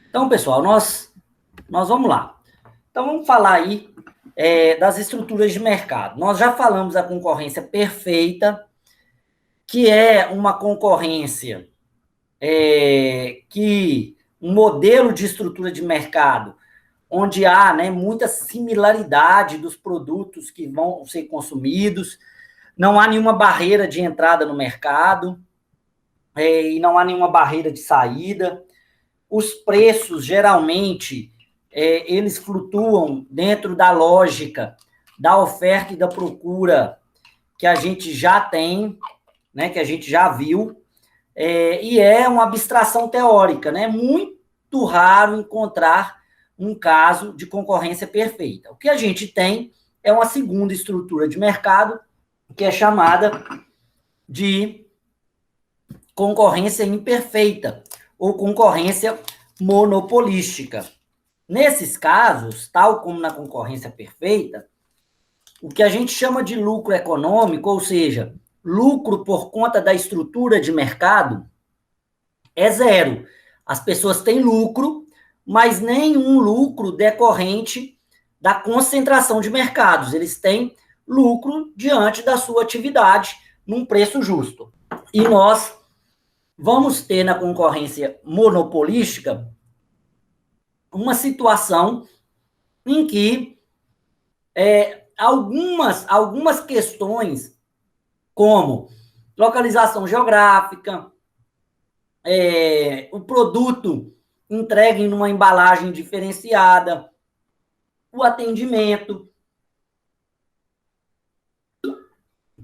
Então, pessoal, nós vamos lá. Então, vamos falar aí das estruturas de mercado. Nós já falamos da concorrência perfeita, que é uma concorrência que um modelo de estrutura de mercado onde há, né, muita similaridade dos produtos que vão ser consumidos, não há nenhuma barreira de entrada no mercado e não há nenhuma barreira de saída. Os preços, geralmente, eles flutuam dentro da lógica da oferta e da procura que a gente já tem, né, que a gente já viu, e é uma abstração teórica, né? Muito raro encontrar um caso de concorrência perfeita. O que a gente tem é uma segunda estrutura de mercado, que é chamada de concorrência imperfeita, ou concorrência monopolística. Nesses casos, tal como na concorrência perfeita, o que a gente chama de lucro econômico, ou seja, lucro por conta da estrutura de mercado, é zero. As pessoas têm lucro, mas nenhum lucro decorrente da concentração de mercados. Eles têm lucro diante da sua atividade num preço justo. E nós vamos ter na concorrência monopolística uma situação em que algumas questões, como localização geográfica, o produto entregue numa embalagem diferenciada, o atendimento,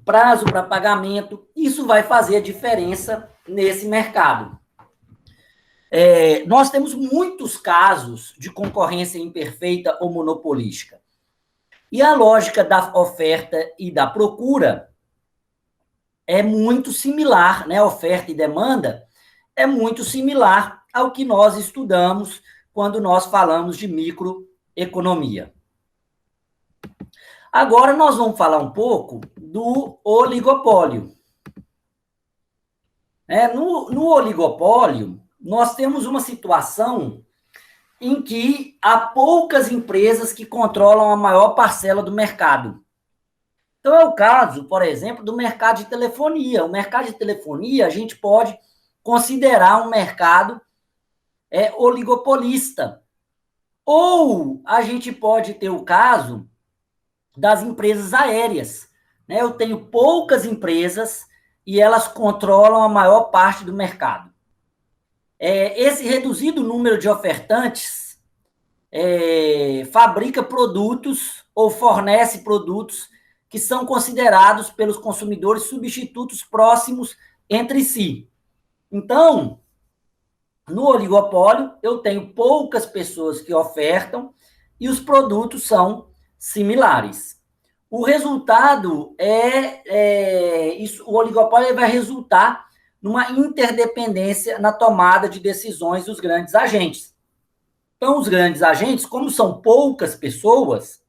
prazo para pagamento, isso vai fazer a diferença nesse mercado. Nós temos muitos casos de concorrência imperfeita ou monopolística. E a lógica da oferta e da procura é muito similar, né? Oferta e demanda é muito similar ao que nós estudamos quando nós falamos de microeconomia. Agora nós vamos falar um pouco do oligopólio. No oligopólio, nós temos uma situação em que há poucas empresas que controlam a maior parcela do mercado. Então, é o caso, por exemplo, do mercado de telefonia. O mercado de telefonia, a gente pode considerar um mercado oligopolista. Ou a gente pode ter o caso das empresas aéreas. Eu tenho poucas empresas e elas controlam a maior parte do mercado. Esse reduzido número de ofertantes fabrica produtos ou fornece produtos que são considerados pelos consumidores substitutos próximos entre si. Então, no oligopólio, eu tenho poucas pessoas que ofertam e os produtos são similares. O resultado o oligopólio vai resultar numa interdependência na tomada de decisões dos grandes agentes. Então, os grandes agentes, como são poucas pessoas,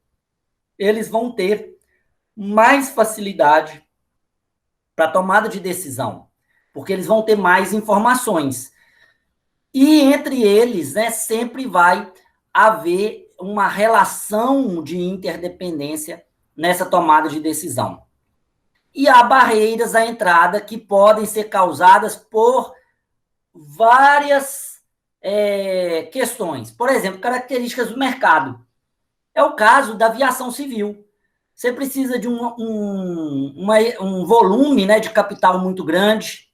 eles vão ter mais facilidade para tomada de decisão, porque eles vão ter mais informações. E entre eles, né, sempre vai haver uma relação de interdependência nessa tomada de decisão. E há barreiras à entrada que podem ser causadas por várias questões. Por exemplo, características do mercado. É o caso da aviação civil. Você precisa de um volume, né, de capital muito grande.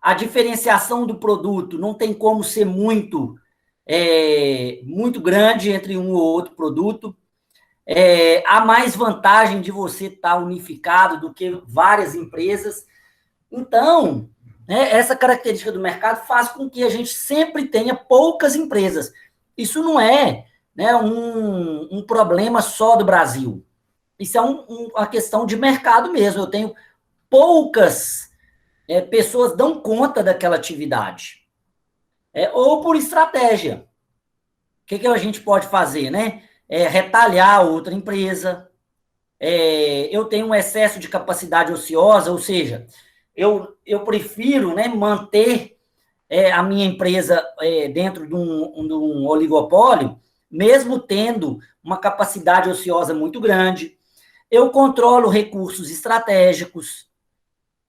A diferenciação do produto não tem como ser muito grande entre um ou outro produto. Há mais vantagem de você estar unificado do que várias empresas. Então, essa característica do mercado faz com que a gente sempre tenha poucas empresas. Isso não é, né, um problema só do Brasil. Isso é uma questão de mercado mesmo. Eu tenho poucas pessoas dão conta daquela atividade. Ou por estratégia. O que a gente pode fazer, né? Retalhar outra empresa. Eu tenho um excesso de capacidade ociosa, ou seja, eu prefiro, né, manter a minha empresa dentro de um oligopólio, mesmo tendo uma capacidade ociosa muito grande, eu controlo recursos estratégicos.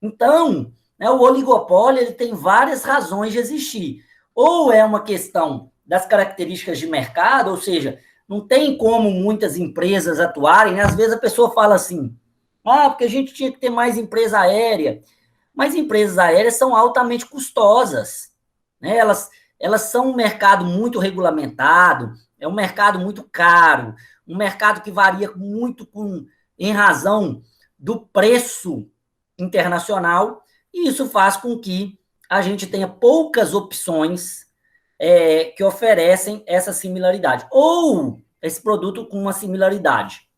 Então, né, o oligopólio ele tem várias razões de existir. Ou é uma questão das características de mercado, ou seja, não tem como muitas empresas atuarem, né? Às vezes a pessoa fala assim, porque a gente tinha que ter mais empresa aérea. Mas empresas aéreas são altamente custosas, né? Elas são um mercado muito regulamentado, é um mercado muito caro, um mercado que varia muito em razão do preço internacional, e isso faz com que a gente tenha poucas opções que oferecem essa similaridade, ou esse produto com uma similaridade,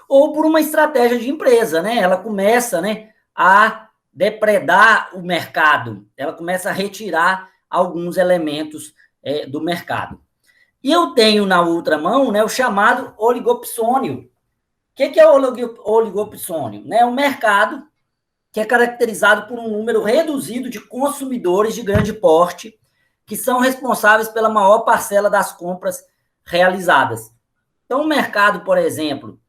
ou por uma estratégia de empresa, né? Ela começa, né, a depredar o mercado, ela começa a retirar alguns elementos do mercado. E eu tenho na outra mão, né, o chamado oligopsônio. O que é o oligopsônio? É um mercado que é caracterizado por um número reduzido de consumidores de grande porte, que são responsáveis pela maior parcela das compras realizadas. Então, o mercado, por exemplo,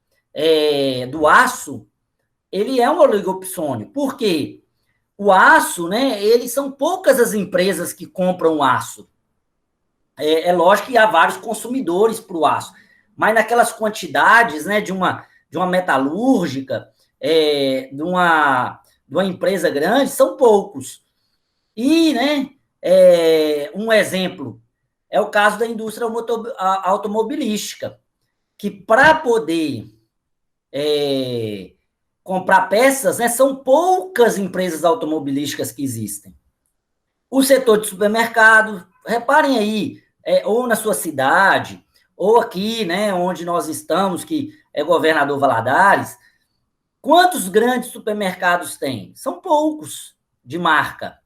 do aço, ele é um oligopsônio. Por quê? O aço, né, eles são poucas as empresas que compram aço. É lógico que há vários consumidores para o aço, mas naquelas quantidades, né, de uma metalúrgica, de uma empresa grande, são poucos. E, né, um exemplo é o caso da indústria automobilística, que para poder comprar peças, né, são poucas empresas automobilísticas que existem. O setor de supermercado, reparem aí, ou na sua cidade, ou aqui, né, onde nós estamos, que é Governador Valadares, quantos grandes supermercados tem? São poucos de marca.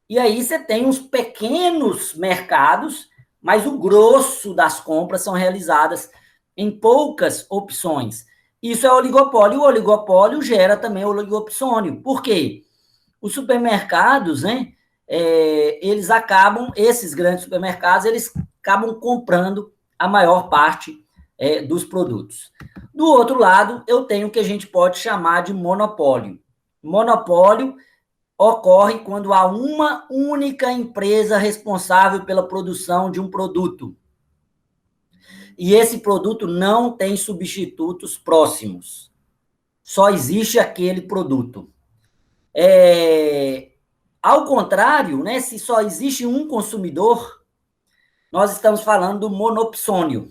E aí você tem uns pequenos mercados, mas o grosso das compras são realizadas em poucas opções. Isso é oligopólio, e o oligopólio gera também oligopsônio. Por quê? Os supermercados, né, esses grandes supermercados, eles acabam comprando a maior parte dos produtos. Do outro lado, eu tenho o que a gente pode chamar de monopólio. Monopólio ocorre quando há uma única empresa responsável pela produção de um produto. E esse produto não tem substitutos próximos. Só existe aquele produto. Ao contrário, né, se só existe um consumidor, nós estamos falando do monopsônio.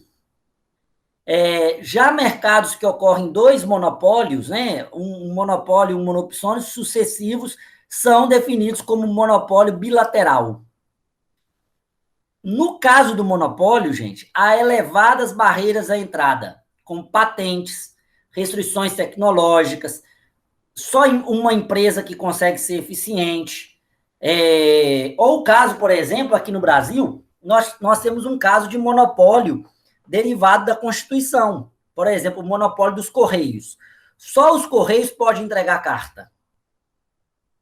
Já mercados que ocorrem dois monopólios, né, um monopólio e um monopsônio sucessivos, são definidos como monopólio bilateral. No caso do monopólio, gente, há elevadas barreiras à entrada, como patentes, restrições tecnológicas, só uma empresa que consegue ser eficiente. Ou o caso, por exemplo, aqui no Brasil, nós temos um caso de monopólio derivado da Constituição. Por exemplo, o monopólio dos Correios. Só os Correios podem entregar carta,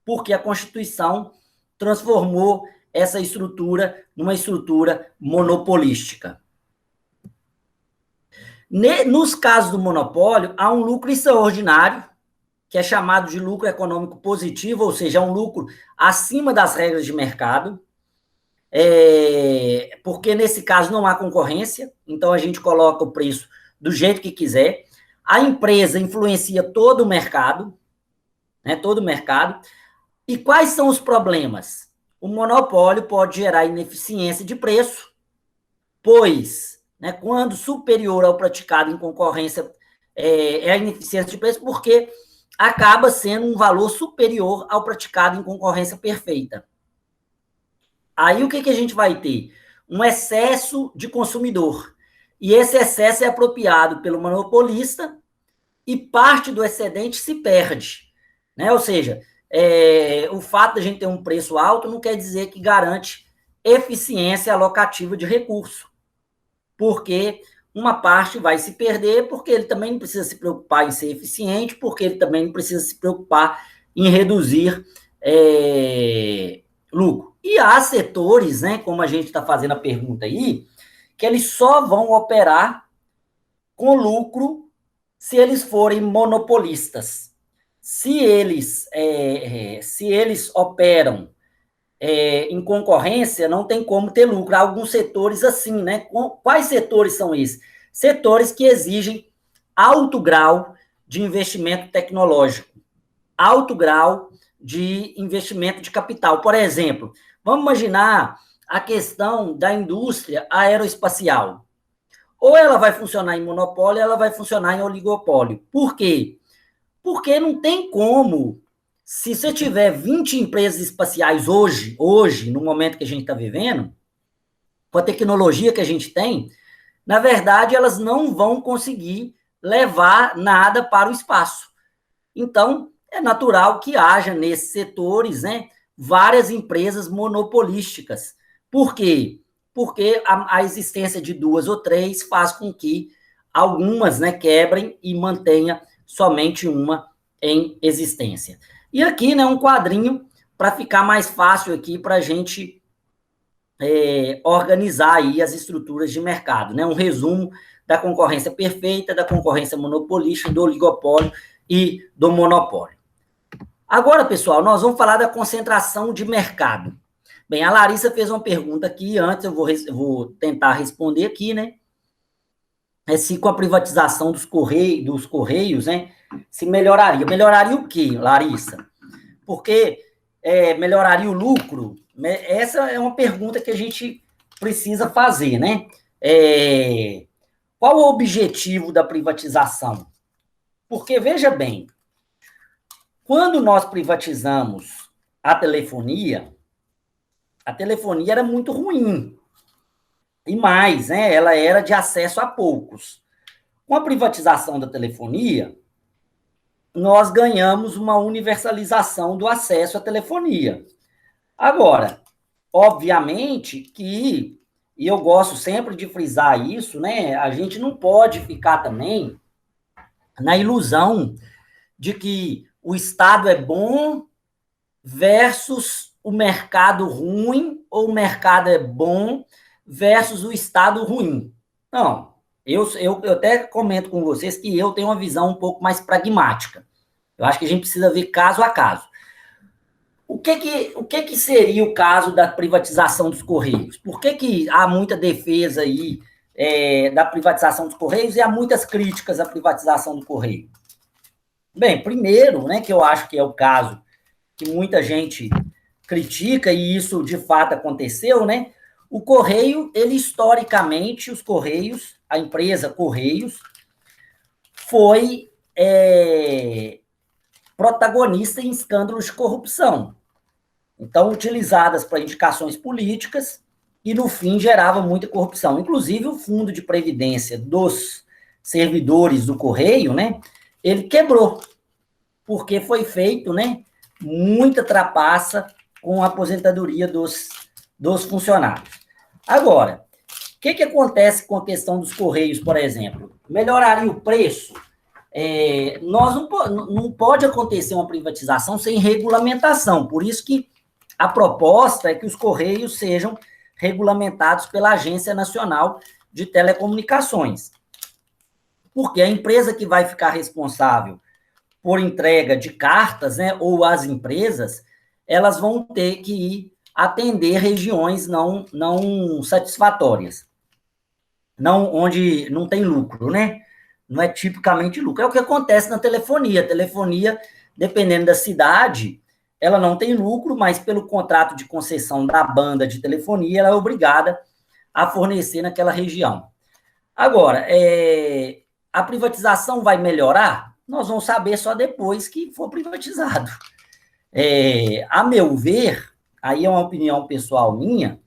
porque a Constituição transformou essa estrutura numa estrutura monopolística. Nos casos do monopólio, há um lucro extraordinário, que é chamado de lucro econômico positivo, ou seja, um lucro acima das regras de mercado, porque nesse caso não há concorrência, então a gente coloca o preço do jeito que quiser, a empresa influencia todo o mercado, né, todo o mercado. E quais são os problemas? O monopólio pode gerar ineficiência de preço, pois, né, quando superior ao praticado em concorrência, a ineficiência de preço, porque acaba sendo um valor superior ao praticado em concorrência perfeita. Aí o que a gente vai ter? Um excesso de consumidor. E esse excesso é apropriado pelo monopolista e parte do excedente se perde. Né? Ou seja, o fato de a gente ter um preço alto não quer dizer que garante eficiência alocativa de recurso, porque uma parte vai se perder, porque ele também não precisa se preocupar em ser eficiente, porque ele também não precisa se preocupar em reduzir lucro. E há setores, né, como a gente está fazendo a pergunta aí, que eles só vão operar com lucro se eles forem monopolistas. Se eles operam em concorrência, não tem como ter lucro. Há alguns setores assim, né? Quais setores são esses? Setores que exigem alto grau de investimento tecnológico, alto grau de investimento de capital. Por exemplo, vamos imaginar a questão da indústria aeroespacial. Ou ela vai funcionar em monopólio, ou ela vai funcionar em oligopólio. Por quê? Porque não tem como, se você tiver 20 empresas espaciais hoje, no momento que a gente está vivendo, com a tecnologia que a gente tem, na verdade, elas não vão conseguir levar nada para o espaço. Então, é natural que haja nesses setores, né, várias empresas monopolísticas. Por quê? Porque a existência de duas ou três faz com que algumas, né, quebrem e mantenha somente uma em existência. E aqui, né, um quadrinho para ficar mais fácil aqui para a gente organizar aí as estruturas de mercado, né? Um resumo da concorrência perfeita, da concorrência monopolística, do oligopólio e do monopólio. Agora, pessoal, nós vamos falar da concentração de mercado. Bem, a Larissa fez uma pergunta aqui, antes eu vou tentar responder aqui, né? Se com a privatização dos Correios, né, se melhoraria. Melhoraria o quê, Larissa? Porque melhoraria o lucro? Essa é uma pergunta que a gente precisa fazer, né? Qual o objetivo da privatização? Porque, veja bem, quando nós privatizamos a telefonia era muito ruim. E mais, né, ela era de acesso a poucos. Com a privatização da telefonia, nós ganhamos uma universalização do acesso à telefonia. Agora, obviamente que, e eu gosto sempre de frisar isso, né, a gente não pode ficar também na ilusão de que o Estado é bom versus o mercado ruim, ou o mercado é bom versus o Estado ruim. Não, eu até comento com vocês que eu tenho uma visão um pouco mais pragmática. Eu acho que a gente precisa ver caso a caso. O que seria o caso da privatização dos Correios? Por que há muita defesa aí da privatização dos Correios e há muitas críticas à privatização do Correio? Bem, primeiro, né, que eu acho que é o caso que muita gente critica, e isso de fato aconteceu, né? O Correio, ele historicamente, os Correios, a empresa Correios, foi protagonista em escândalos de corrupção. Então, utilizadas para indicações políticas e, no fim, gerava muita corrupção. Inclusive, o fundo de previdência dos servidores do Correio, né, ele quebrou, porque foi feito, né, muita trapaça com a aposentadoria dos funcionários. Agora, o que acontece com a questão dos Correios, por exemplo? Melhoraria o preço? Não pode acontecer uma privatização sem regulamentação, por isso que a proposta é que os Correios sejam regulamentados pela Agência Nacional de Telecomunicações. Porque a empresa que vai ficar responsável por entrega de cartas, né, ou as empresas, elas vão ter que ir atender regiões não satisfatórias, onde não tem lucro, né? Não é tipicamente lucro. É o que acontece na telefonia. A telefonia, dependendo da cidade, ela não tem lucro, mas pelo contrato de concessão da banda de telefonia, ela é obrigada a fornecer naquela região. Agora, a privatização vai melhorar? Nós vamos saber só depois que for privatizado. A meu ver, aí é uma opinião pessoal minha,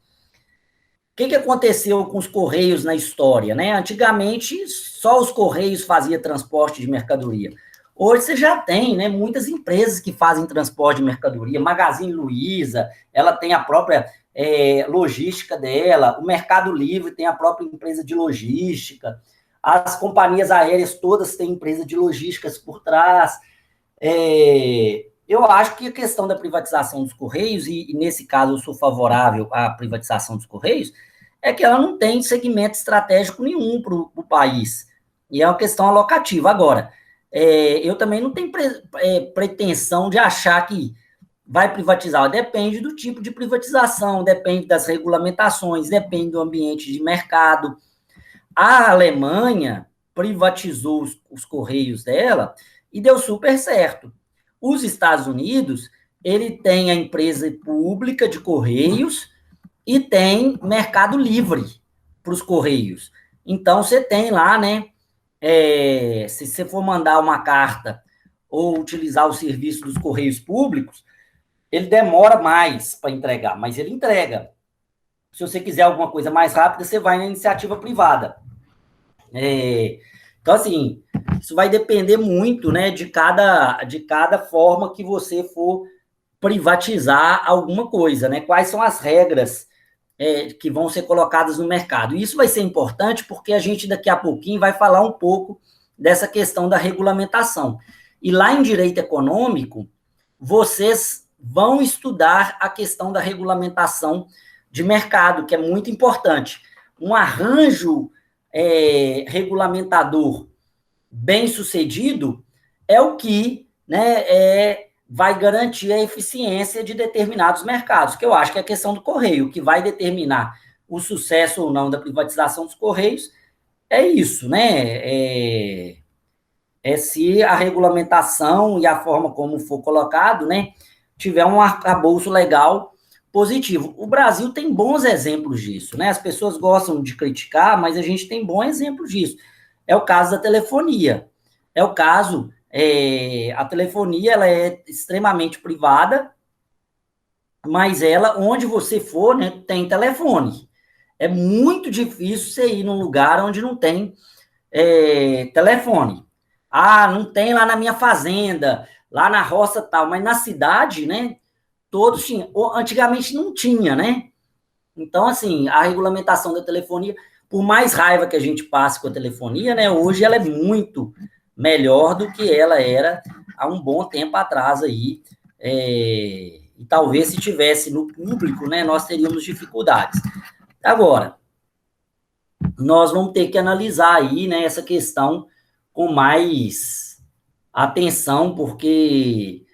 o que aconteceu com os Correios na história, né? Antigamente, só os Correios faziam transporte de mercadoria. Hoje você já tem, né, muitas empresas que fazem transporte de mercadoria. Magazine Luiza, ela tem a própria logística dela. O Mercado Livre tem a própria empresa de logística. As companhias aéreas todas têm empresa de logísticas por trás. Eu acho que a questão da privatização dos Correios, e nesse caso eu sou favorável à privatização dos Correios, é que ela não tem segmento estratégico nenhum para o país. E é uma questão alocativa. Agora, eu também não tenho pretensão de achar que vai privatizar. Depende do tipo de privatização, depende das regulamentações, depende do ambiente de mercado. A Alemanha privatizou os Correios dela e deu super certo. Os Estados Unidos, ele tem a empresa pública de Correios e tem mercado livre para os Correios. Então, você tem lá, né? Se você for mandar uma carta ou utilizar o serviço dos Correios públicos, ele demora mais para entregar, mas ele entrega. Se você quiser alguma coisa mais rápida, você vai na iniciativa privada. Então, assim, isso vai depender muito, né, de cada forma que você for privatizar alguma coisa, né? Quais são as regras que vão ser colocadas no mercado. E isso vai ser importante porque a gente daqui a pouquinho vai falar um pouco dessa questão da regulamentação. E lá em direito econômico, vocês vão estudar a questão da regulamentação de mercado, que é muito importante. Um arranjo regulamentador bem sucedido é o que, né, vai garantir a eficiência de determinados mercados, que eu acho que é a questão do Correio, que vai determinar o sucesso ou não da privatização dos Correios, é isso, né? Se a regulamentação e a forma como for colocado, né, tiver um arcabouço legal positivo. O Brasil tem bons exemplos disso, né? As pessoas gostam de criticar, mas a gente tem bons exemplos disso. É o caso da telefonia. É o caso, a telefonia ela é extremamente privada, mas ela, onde você for, né, tem telefone. É muito difícil você ir num lugar onde não tem telefone. Ah, não tem lá na minha fazenda, lá na roça tal, mas na cidade, né, todos tinham. Antigamente não tinha, né? Então, assim, a regulamentação da telefonia, por mais raiva que a gente passe com a telefonia, né, hoje ela é muito melhor do que ela era há um bom tempo atrás aí. E talvez se tivesse no público, né, nós teríamos dificuldades. Agora, nós vamos ter que analisar aí, né, essa questão com mais atenção, porque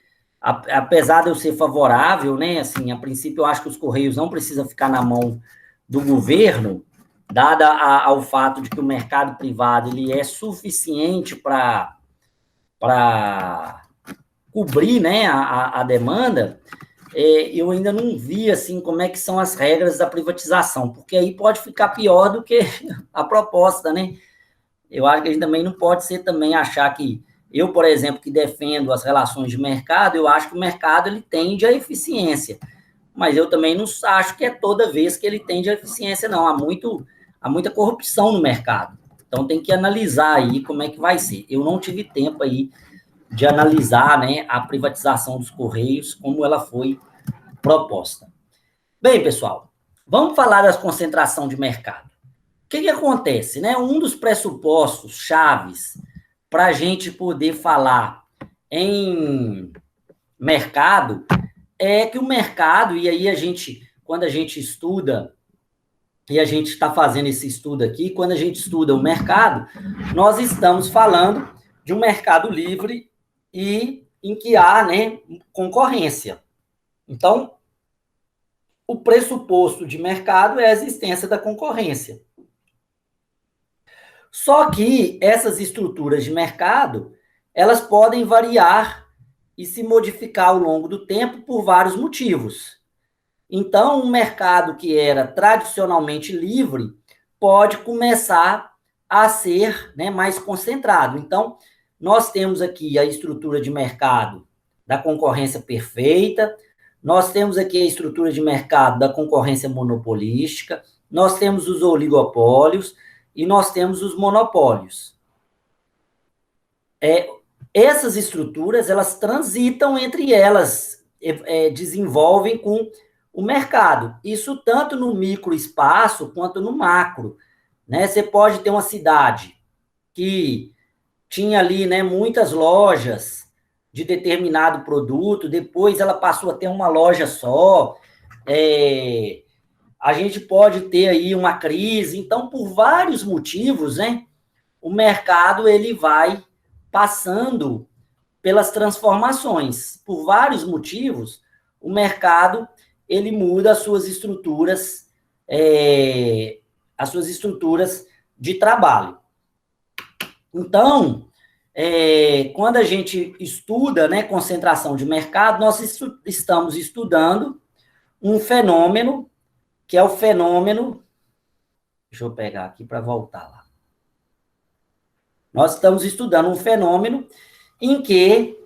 apesar de eu ser favorável, né, assim, a princípio eu acho que os Correios não precisam ficar na mão do governo, dada ao fato de que o mercado privado ele é suficiente para cobrir, né, a demanda. Eu ainda não vi, assim, como é que são as regras da privatização, porque aí pode ficar pior do que a proposta, né? Eu acho que a gente também não pode ser também achar que eu, por exemplo, que defendo as relações de mercado, eu acho que o mercado ele tende à eficiência, mas eu também não acho que é toda vez que ele tende à eficiência, não. Há muita corrupção no mercado. Então tem que analisar aí como é que vai ser. Eu não tive tempo aí de analisar, né, a privatização dos Correios, como ela foi proposta. Bem, pessoal, vamos falar das concentração de mercado. O que acontece, né? Um dos pressupostos chaves para a gente poder falar em mercado é que o mercado, e aí quando a gente estuda, e a gente está fazendo esse estudo aqui, quando a gente estuda o mercado, nós estamos falando de um mercado livre e em que há, né, concorrência. Então, o pressuposto de mercado é a existência da concorrência. Só que essas estruturas de mercado, elas podem variar e se modificar ao longo do tempo por vários motivos. Então, um mercado que era tradicionalmente livre pode começar a ser, né, mais concentrado. Então, nós temos aqui a estrutura de mercado da concorrência perfeita, nós temos aqui a estrutura de mercado da concorrência monopolística, nós temos os oligopólios e nós temos os monopólios. Essas estruturas, elas transitam entre elas, desenvolvem com o mercado. Isso tanto no microespaço quanto no macro. Né? Você pode ter uma cidade que tinha ali, né, muitas lojas, de determinado produto, depois ela passou a ter uma loja só, a gente pode ter aí uma crise. Então, por vários motivos, né, o mercado ele vai passando pelas transformações. Por vários motivos, o mercado ele muda as suas estruturas de trabalho. Então, quando a gente estuda, né, concentração de mercado, nós estamos estudando um fenômeno, que é o fenômeno... Deixa eu pegar aqui para voltar lá. Nós estamos estudando um fenômeno em que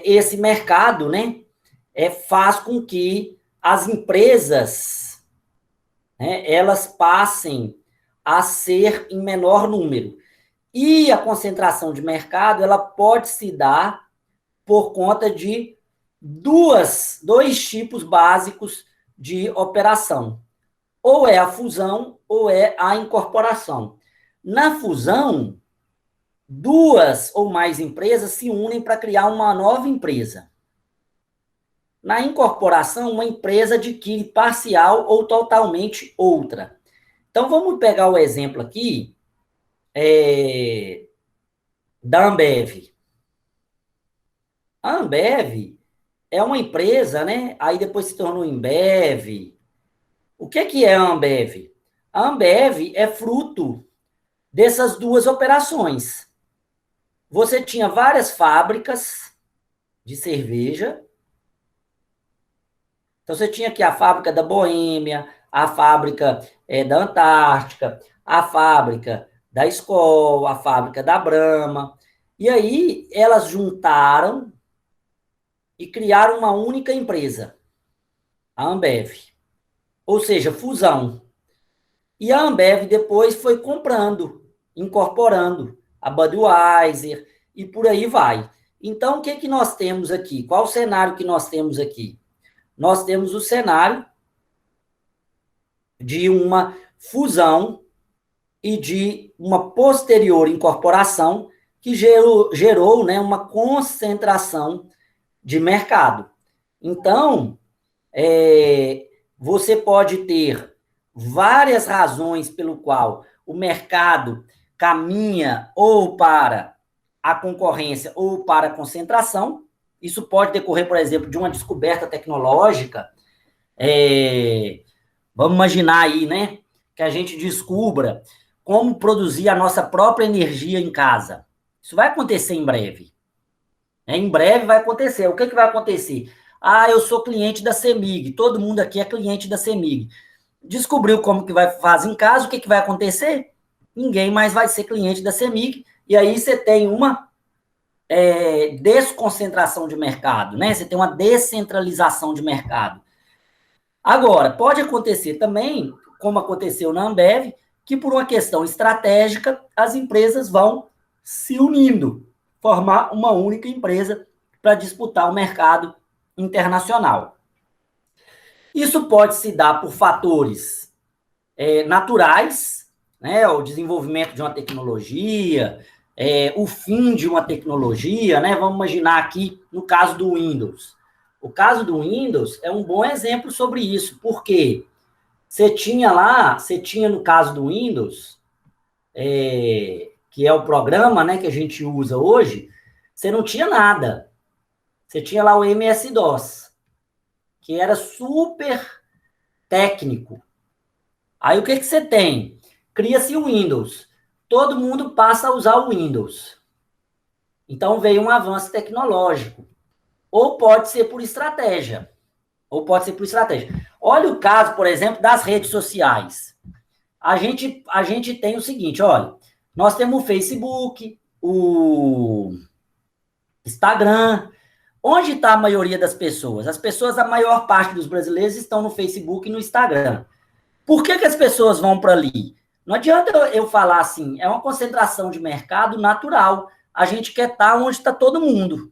esse mercado, né, faz com que as empresas, né, elas passem a ser em menor número. E a concentração de mercado, ela pode se dar por conta de dois tipos básicos de operação. Ou é a fusão, ou é a incorporação. Na fusão, duas ou mais empresas se unem para criar uma nova empresa. Na incorporação, uma empresa adquire parcial ou totalmente outra. Então, vamos pegar o exemplo aqui da Ambev. A Ambev é uma empresa, né? Aí depois se tornou Embev. O que é a Ambev? A Ambev é fruto dessas duas operações. Você tinha várias fábricas de cerveja. Então, você tinha aqui a fábrica da Boêmia, a fábrica da Antártica, a fábrica da Skol, a fábrica da Brahma. E aí, elas juntaram e criaram uma única empresa, a Ambev. Ou seja, fusão. E a Ambev depois foi comprando, incorporando a Budweiser e por aí vai. Então, o que nós temos aqui? Qual o cenário que nós temos aqui? Nós temos o cenário de uma fusão e de uma posterior incorporação que gerou, né, uma concentração de mercado. Então, você pode ter várias razões pelo qual o mercado caminha ou para a concorrência ou para a concentração. Isso pode decorrer, por exemplo, de uma descoberta tecnológica. Vamos imaginar aí, né, que a gente descubra como produzir a nossa própria energia em casa. Isso vai acontecer em breve. Em breve vai acontecer. O que vai acontecer? Eu sou cliente da CEMIG, todo mundo aqui é cliente da CEMIG. Descobriu como que fazer em casa, o que vai acontecer? Ninguém mais vai ser cliente da CEMIG, e aí você tem uma desconcentração de mercado, né? Você tem uma descentralização de mercado. Agora, pode acontecer também, como aconteceu na Ambev, que por uma questão estratégica, as empresas vão se unindo, formar uma única empresa para disputar o mercado internacional. Isso pode se dar por fatores naturais, né, o desenvolvimento de uma tecnologia, o fim de uma tecnologia, né? Vamos imaginar aqui no caso do Windows. O caso do Windows é um bom exemplo sobre isso, porque você tinha no caso do Windows, que é o programa, né, que a gente usa hoje, você não tinha nada. Você tinha lá o MS-DOS, que era super técnico. Aí o que você tem? Cria-se o Windows. Todo mundo passa a usar o Windows. Então veio um avanço tecnológico. Ou pode ser por estratégia. Olha o caso, por exemplo, das redes sociais. A gente tem o seguinte, olha, nós temos o Facebook, o Instagram. Onde está a maioria das pessoas? A maior parte dos brasileiros estão no Facebook e no Instagram. Por que as pessoas vão para ali? Não adianta eu falar assim, é uma concentração de mercado natural. A gente quer estar onde está todo mundo.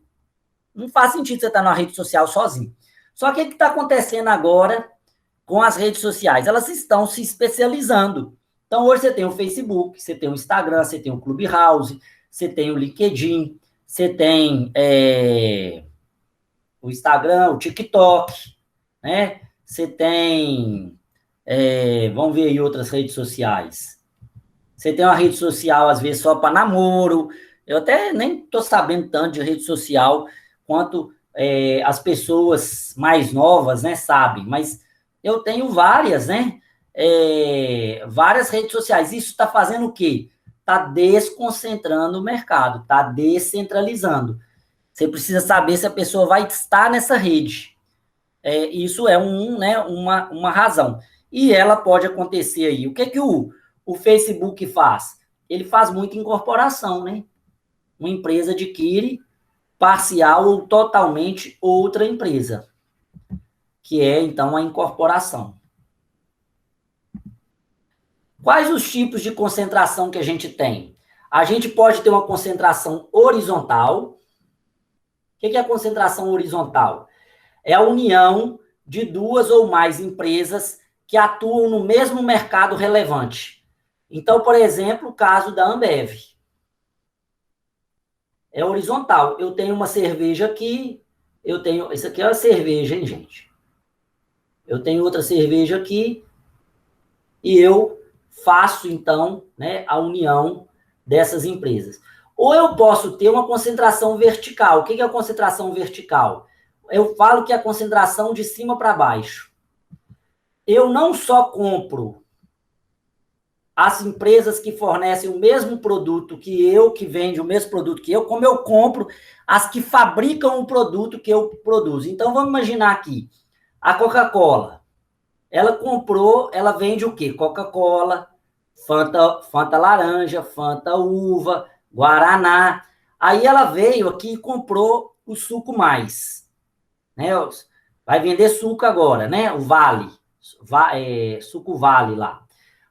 Não faz sentido você estar numa rede social sozinho. Só que o que está acontecendo agora com as redes sociais? Elas estão se especializando. Então, hoje você tem o Facebook, você tem o Instagram, você tem o Clubhouse, você tem o LinkedIn, você tem o Instagram, o TikTok, né? Você tem, vamos ver aí outras redes sociais. Você tem uma rede social, às vezes, só para namoro. Eu até nem estou sabendo tanto de rede social quanto as pessoas mais novas, né, sabem. Mas eu tenho várias, né? Várias redes sociais. Isso está fazendo o quê? Está desconcentrando o mercado, está descentralizando. Você precisa saber se a pessoa vai estar nessa rede. Isso é né, uma razão. E ela pode acontecer aí. O que o Facebook faz? Ele faz muita incorporação, né? Uma empresa adquire parcial ou totalmente outra empresa, que é, então, a incorporação. Quais os tipos de concentração que a gente tem? A gente pode ter uma concentração horizontal. O que é a concentração horizontal? É a união de duas ou mais empresas que atuam no mesmo mercado relevante. Então, por exemplo, o caso da Ambev. É horizontal. Eu tenho uma cerveja aqui, isso aqui é uma cerveja, hein, gente? Eu tenho outra cerveja aqui e eu faço, então, né, a união dessas empresas. Ou eu posso ter uma concentração vertical. O que é a concentração vertical? Eu falo que é a concentração de cima para baixo. Eu não só compro as empresas que fornecem o mesmo produto que vende o mesmo produto que eu, como eu compro as que fabricam o produto que eu produzo. Então, vamos imaginar aqui, a Coca-Cola, ela vende o quê? Coca-Cola, Fanta laranja, Fanta uva, Guaraná. Aí ela veio aqui e comprou o suco mais, né? Vai vender suco agora, né? O Vale, suco Vale lá.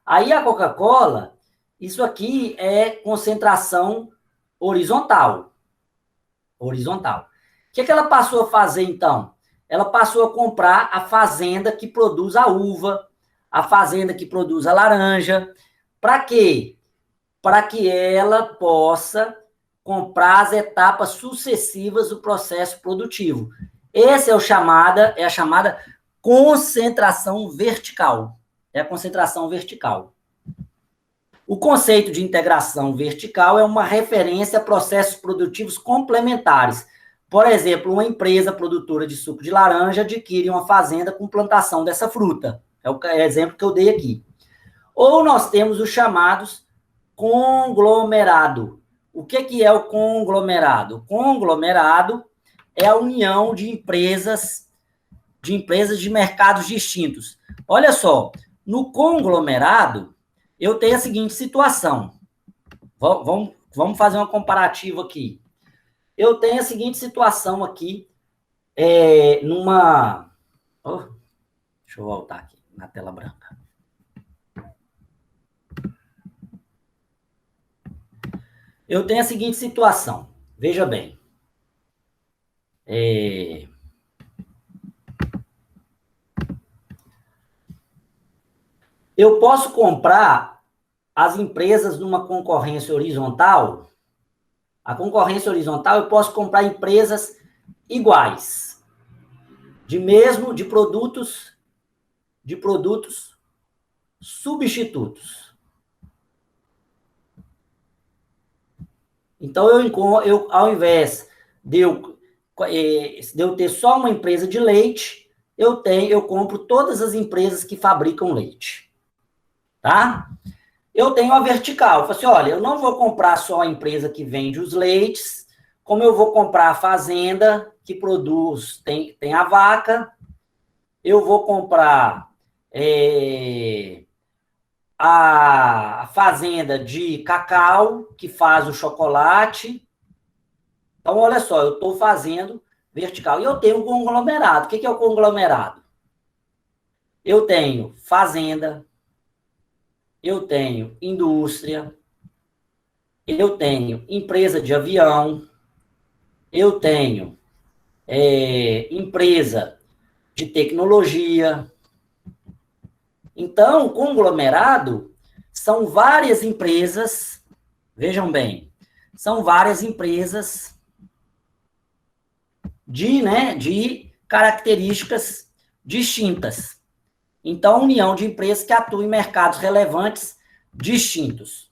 Aí a Coca-Cola, isso aqui é concentração horizontal. Horizontal. O que ela passou a fazer, então? Ela passou a comprar a fazenda que produz a uva, a fazenda que produz a laranja. Para quê? Para que ela possa comprar as etapas sucessivas do processo produtivo. Essa é a chamada concentração vertical. É a concentração vertical. O conceito de integração vertical é uma referência a processos produtivos complementares. Por exemplo, uma empresa produtora de suco de laranja adquire uma fazenda com plantação dessa fruta. É o exemplo que eu dei aqui. Ou nós temos os chamados conglomerado. O que é o conglomerado? O conglomerado é a união de empresas de mercados distintos. Olha só, no conglomerado, eu tenho a seguinte situação. Vamos fazer uma comparativa aqui. Eu tenho a seguinte situação aqui, numa... deixa eu voltar aqui, na tela branca. Eu tenho a seguinte situação. Veja bem. Eu posso comprar as empresas numa concorrência horizontal. A concorrência horizontal, eu posso comprar empresas iguais, de produtos substitutos. Então, eu ao invés de eu ter só uma empresa de leite, eu compro todas as empresas que fabricam leite. Tá? Eu tenho a vertical. Eu falo assim, olha, eu não vou comprar só a empresa que vende os leites, como eu vou comprar a fazenda que produz, tem a vaca, eu vou comprar a fazenda de cacau, que faz o chocolate. Então, olha só, eu estou fazendo vertical. E eu tenho um conglomerado. O que é o conglomerado? Eu tenho fazenda, eu tenho indústria, eu tenho empresa de avião, eu tenho empresa de tecnologia. Então, o conglomerado são várias empresas, vejam bem, são várias empresas de características distintas. Então, união de empresas que atuam em mercados relevantes distintos.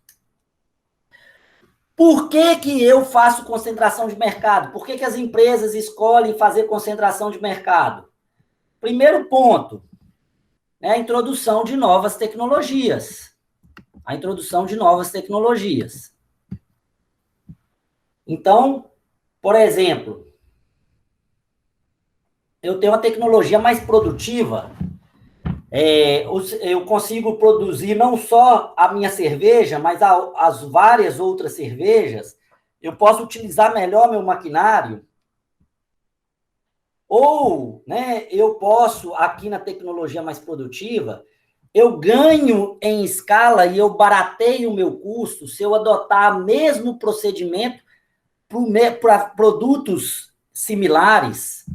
Por que que eu faço concentração de mercado? Por que que as empresas escolhem fazer concentração de mercado? Primeiro ponto, né, a introdução de novas tecnologias. A introdução de novas tecnologias. Então, por exemplo, eu tenho uma tecnologia mais produtiva, eu consigo produzir não só a minha cerveja, mas as várias outras cervejas, eu posso utilizar melhor meu maquinário, ou, né, eu posso, aqui na tecnologia mais produtiva, eu ganho em escala e eu barateio o meu custo se eu adotar o mesmo procedimento para produtos similares.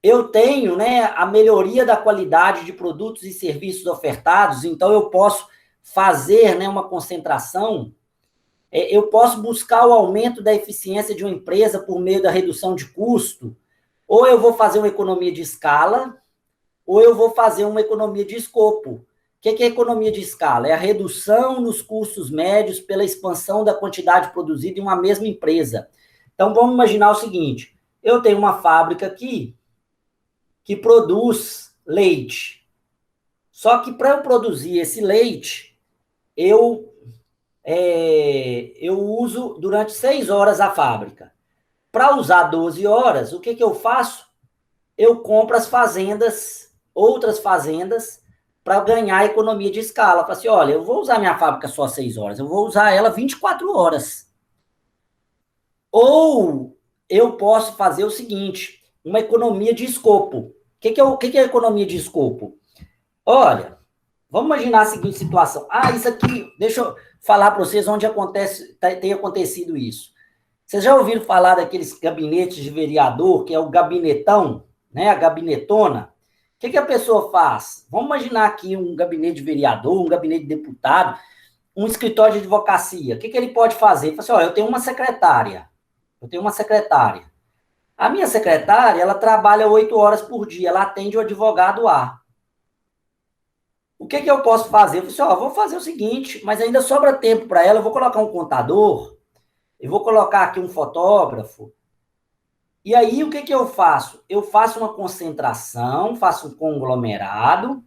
Eu tenho, né, a melhoria da qualidade de produtos e serviços ofertados, então eu posso fazer, né, uma concentração, eu posso buscar o aumento da eficiência de uma empresa por meio da redução de custo, ou eu vou fazer uma economia de escala, ou eu vou fazer uma economia de escopo. O que é economia de escala? É a redução nos custos médios pela expansão da quantidade produzida em uma mesma empresa. Então, vamos imaginar o seguinte, eu tenho uma fábrica aqui que produz leite. Só que para eu produzir esse leite, eu uso durante 6 horas a fábrica. Para usar 12 horas, o que eu faço? Eu compro as fazendas, outras fazendas, para ganhar economia de escala. Falo assim, olha, eu vou usar minha fábrica só 6 horas, eu vou usar ela 24 horas. Ou eu posso fazer o seguinte, uma economia de escopo. O que é economia de escopo? Olha, vamos imaginar a seguinte situação. Isso aqui, deixa eu falar para vocês onde tem acontecido isso. Vocês já ouviram falar daqueles gabinetes de vereador, que é o gabinetão, né, a gabinetona? O que a pessoa faz? Vamos imaginar aqui um gabinete de vereador, um gabinete de deputado, um escritório de advocacia. O que ele pode fazer? Ele fala assim, ó, eu tenho uma secretária. A minha secretária, ela trabalha 8 horas por dia, ela atende o advogado A. O que eu posso fazer? Eu falei assim, ó, vou fazer o seguinte, mas ainda sobra tempo para ela, eu vou colocar um contador, eu vou colocar aqui um fotógrafo, e aí o que eu faço? Eu faço uma concentração, faço um conglomerado,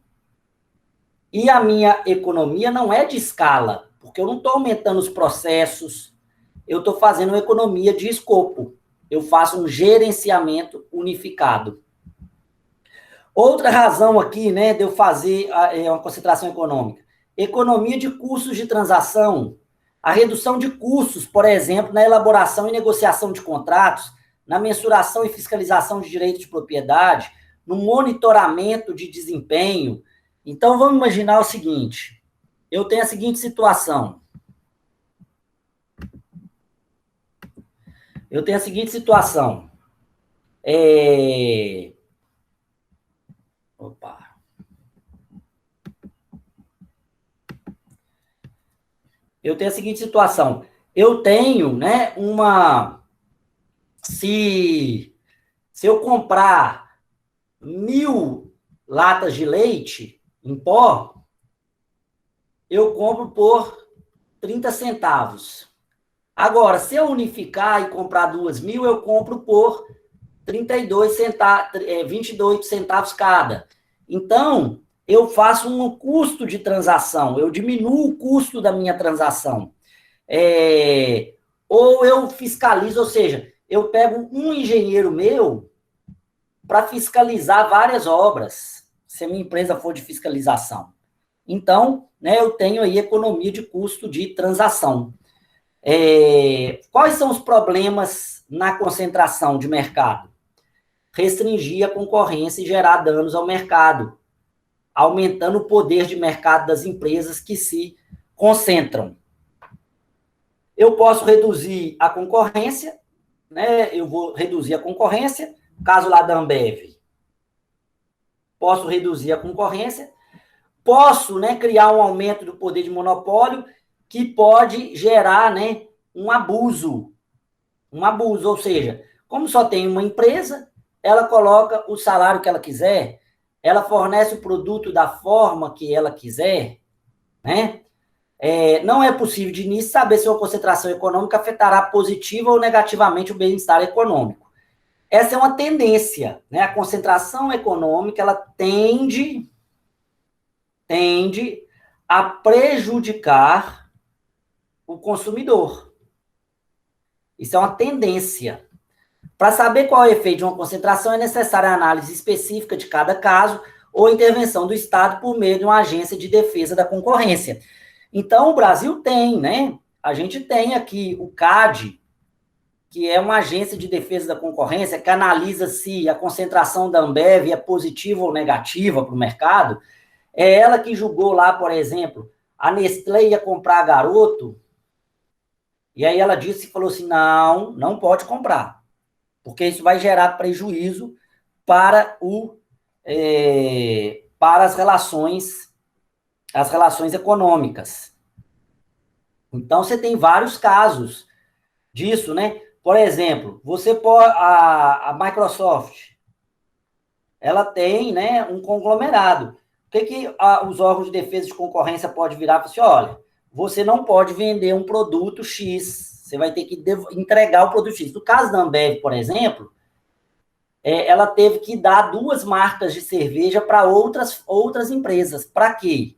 e a minha economia não é de escala, porque eu não estou aumentando os processos, eu estou fazendo uma economia de escopo, eu faço um gerenciamento unificado. Outra razão aqui, né, de eu fazer uma concentração econômica, economia de custos de transação, a redução de custos, por exemplo, na elaboração e negociação de contratos, na mensuração e fiscalização de direitos de propriedade, no monitoramento de desempenho. Então, vamos imaginar o seguinte, eu tenho a seguinte situação. Opa. Eu tenho a seguinte situação. Eu tenho, né, Se eu comprar 1.000 latas de leite em pó, eu compro por 30 centavos. Agora, se eu unificar e comprar 2.000, eu compro por 22 centavos cada. Então, eu faço um custo de transação, eu diminuo o custo da minha transação. Ou eu fiscalizo, ou seja, eu pego um engenheiro meu para fiscalizar várias obras, se a minha empresa for de fiscalização. Então, né, eu tenho aí economia de custo de transação. Quais são os problemas na concentração de mercado? Restringir a concorrência e gerar danos ao mercado, aumentando o poder de mercado das empresas que se concentram. Eu posso reduzir a concorrência, né? Eu vou reduzir a concorrência, caso lá da Ambev. Posso reduzir a concorrência, posso, né, criar um aumento do poder de monopólio que pode gerar, né, um abuso Um abuso, ou seja, como só tem uma empresa, ela coloca o salário que ela quiser, ela fornece o produto da forma que ela quiser, né? Não é possível de início saber se uma concentração econômica afetará positiva ou negativamente o bem-estar econômico. Essa é uma tendência, né? A concentração econômica, ela tende a prejudicar o consumidor. Isso é uma tendência. Para saber qual é o efeito de uma concentração, é necessária a análise específica de cada caso ou intervenção do Estado por meio de uma agência de defesa da concorrência. Então, o Brasil tem, né? A gente tem aqui o CAD, que é uma agência de defesa da concorrência, que analisa se a concentração da Ambev é positiva ou negativa para o mercado. É ela que julgou lá, por exemplo, a Nestlé ia comprar a Garoto, e aí ela disse, falou assim, não pode comprar, porque isso vai gerar prejuízo para para as relações econômicas. Então, você tem vários casos disso, né? Por exemplo, a Microsoft, ela tem, né, um conglomerado. O que os órgãos de defesa de concorrência podem virar e falar assim, olha, você não pode vender um produto X, você vai ter que entregar o produto X. No caso da Ambev, por exemplo, ela teve que dar 2 marcas de cerveja para outras empresas. Para quê?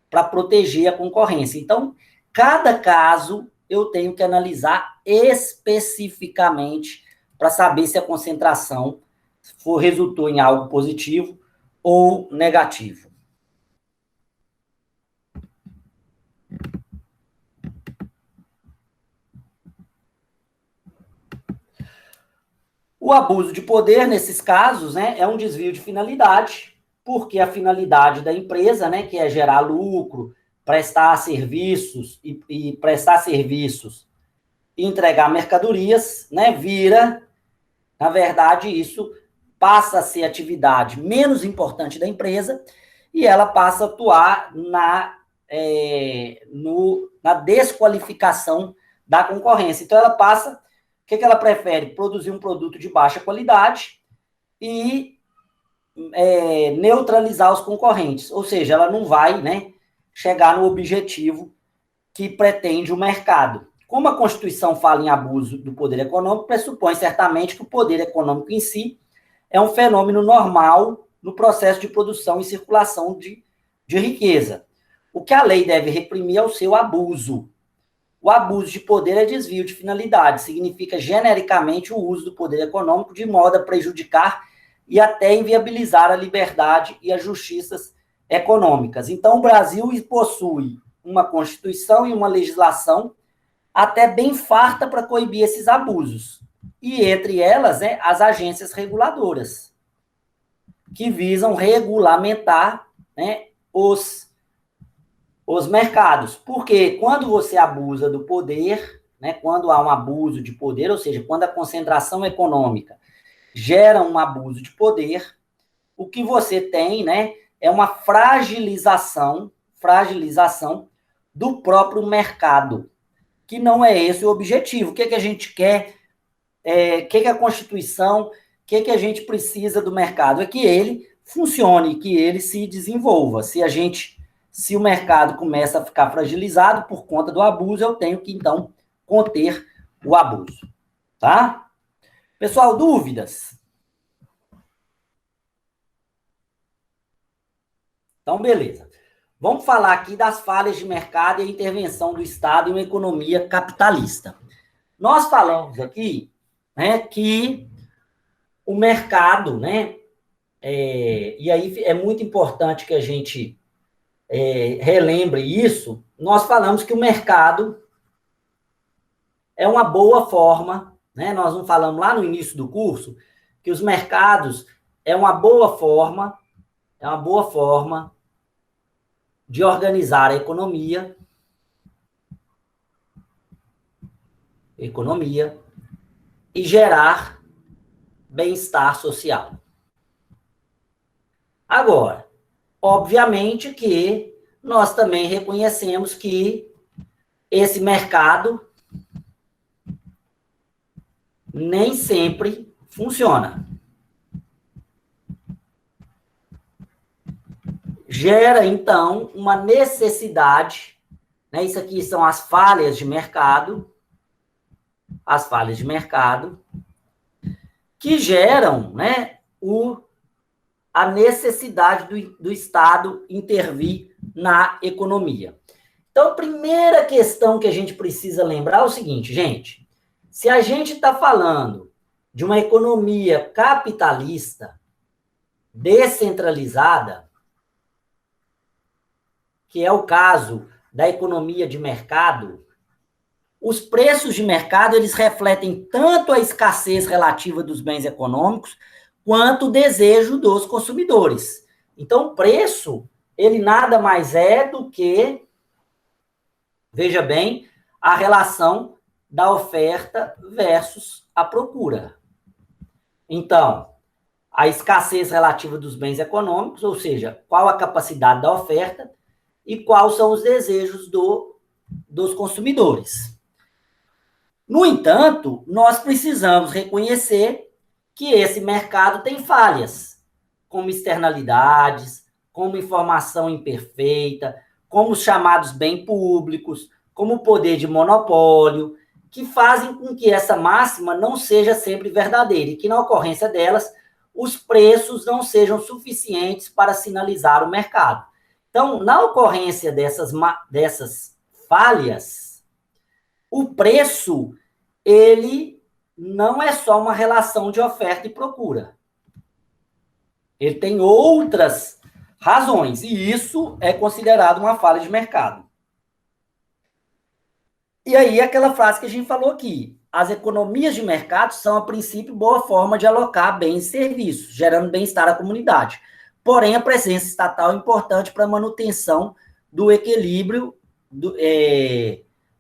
Para proteger a concorrência. Então, cada caso eu tenho que analisar especificamente para saber se a concentração resultou em algo positivo ou negativo. O abuso de poder, nesses casos, né, é um desvio de finalidade, porque a finalidade da empresa, né, que é gerar lucro, prestar serviços e prestar serviços e entregar mercadorias, né, na verdade, isso passa a ser atividade menos importante da empresa e ela passa a atuar na desqualificação da concorrência. Então, ela passa, o que ela prefere? Produzir um produto de baixa qualidade e neutralizar os concorrentes, ou seja, ela não vai, né, chegar no objetivo que pretende o mercado. Como a Constituição fala em abuso do poder econômico, pressupõe certamente que o poder econômico em si é um fenômeno normal no processo de produção e circulação de riqueza. O que a lei deve reprimir é o seu abuso. O abuso de poder é desvio de finalidade, significa genericamente o uso do poder econômico de modo a prejudicar e até inviabilizar a liberdade e as justiças econômicas. Então, o Brasil possui uma Constituição e uma legislação até bem farta para coibir esses abusos. E entre elas, as agências reguladoras, que visam regulamentar, né, os mercados. Porque quando você abusa do poder, né, quando há um abuso de poder, ou seja, quando a concentração econômica gera um abuso de poder, o que você tem, né, é uma fragilização do próprio mercado, que não é esse o objetivo. O que a gente quer? O que a Constituição, o que a gente precisa do mercado? É que ele funcione, que ele se desenvolva. Se o mercado começa a ficar fragilizado por conta do abuso, eu tenho que, então, conter o abuso. Tá? Pessoal, dúvidas? Então, beleza. Vamos falar aqui das falhas de mercado e a intervenção do Estado em uma economia capitalista. Nós falamos aqui, né, que o mercado, né, e aí é muito importante que a gente relembre isso, nós falamos que o mercado é uma boa forma, né, nós não falamos lá no início do curso, que os mercados é uma boa forma de organizar a economia e gerar bem-estar social. Agora, obviamente que nós também reconhecemos que esse mercado nem sempre funciona. Gera, então, uma necessidade, né? Isso aqui são as falhas de mercado, que geram, né, a necessidade do Estado intervir na economia. Então, a primeira questão que a gente precisa lembrar é o seguinte, gente, se a gente está falando de uma economia capitalista, descentralizada, que é o caso da economia de mercado, os preços de mercado, eles refletem tanto a escassez relativa dos bens econômicos, quanto o desejo dos consumidores. Então, o preço, ele nada mais é do que, veja bem, a relação da oferta versus a procura. Então, a escassez relativa dos bens econômicos, ou seja, qual a capacidade da oferta e quais são os desejos dos consumidores. No entanto, nós precisamos reconhecer que esse mercado tem falhas, como externalidades, como informação imperfeita, como os chamados bens públicos, como o poder de monopólio, que fazem com que essa máxima não seja sempre verdadeira e que, na ocorrência delas, os preços não sejam suficientes para sinalizar o mercado. Então, na ocorrência dessas falhas, o preço, ele não é só uma relação de oferta e procura. Ele tem outras razões, e isso é considerado uma falha de mercado. E aí, aquela frase que a gente falou aqui, as economias de mercado são, a princípio, boa forma de alocar bens e serviços, gerando bem-estar à comunidade. Porém, a presença estatal é importante para a manutenção do equilíbrio,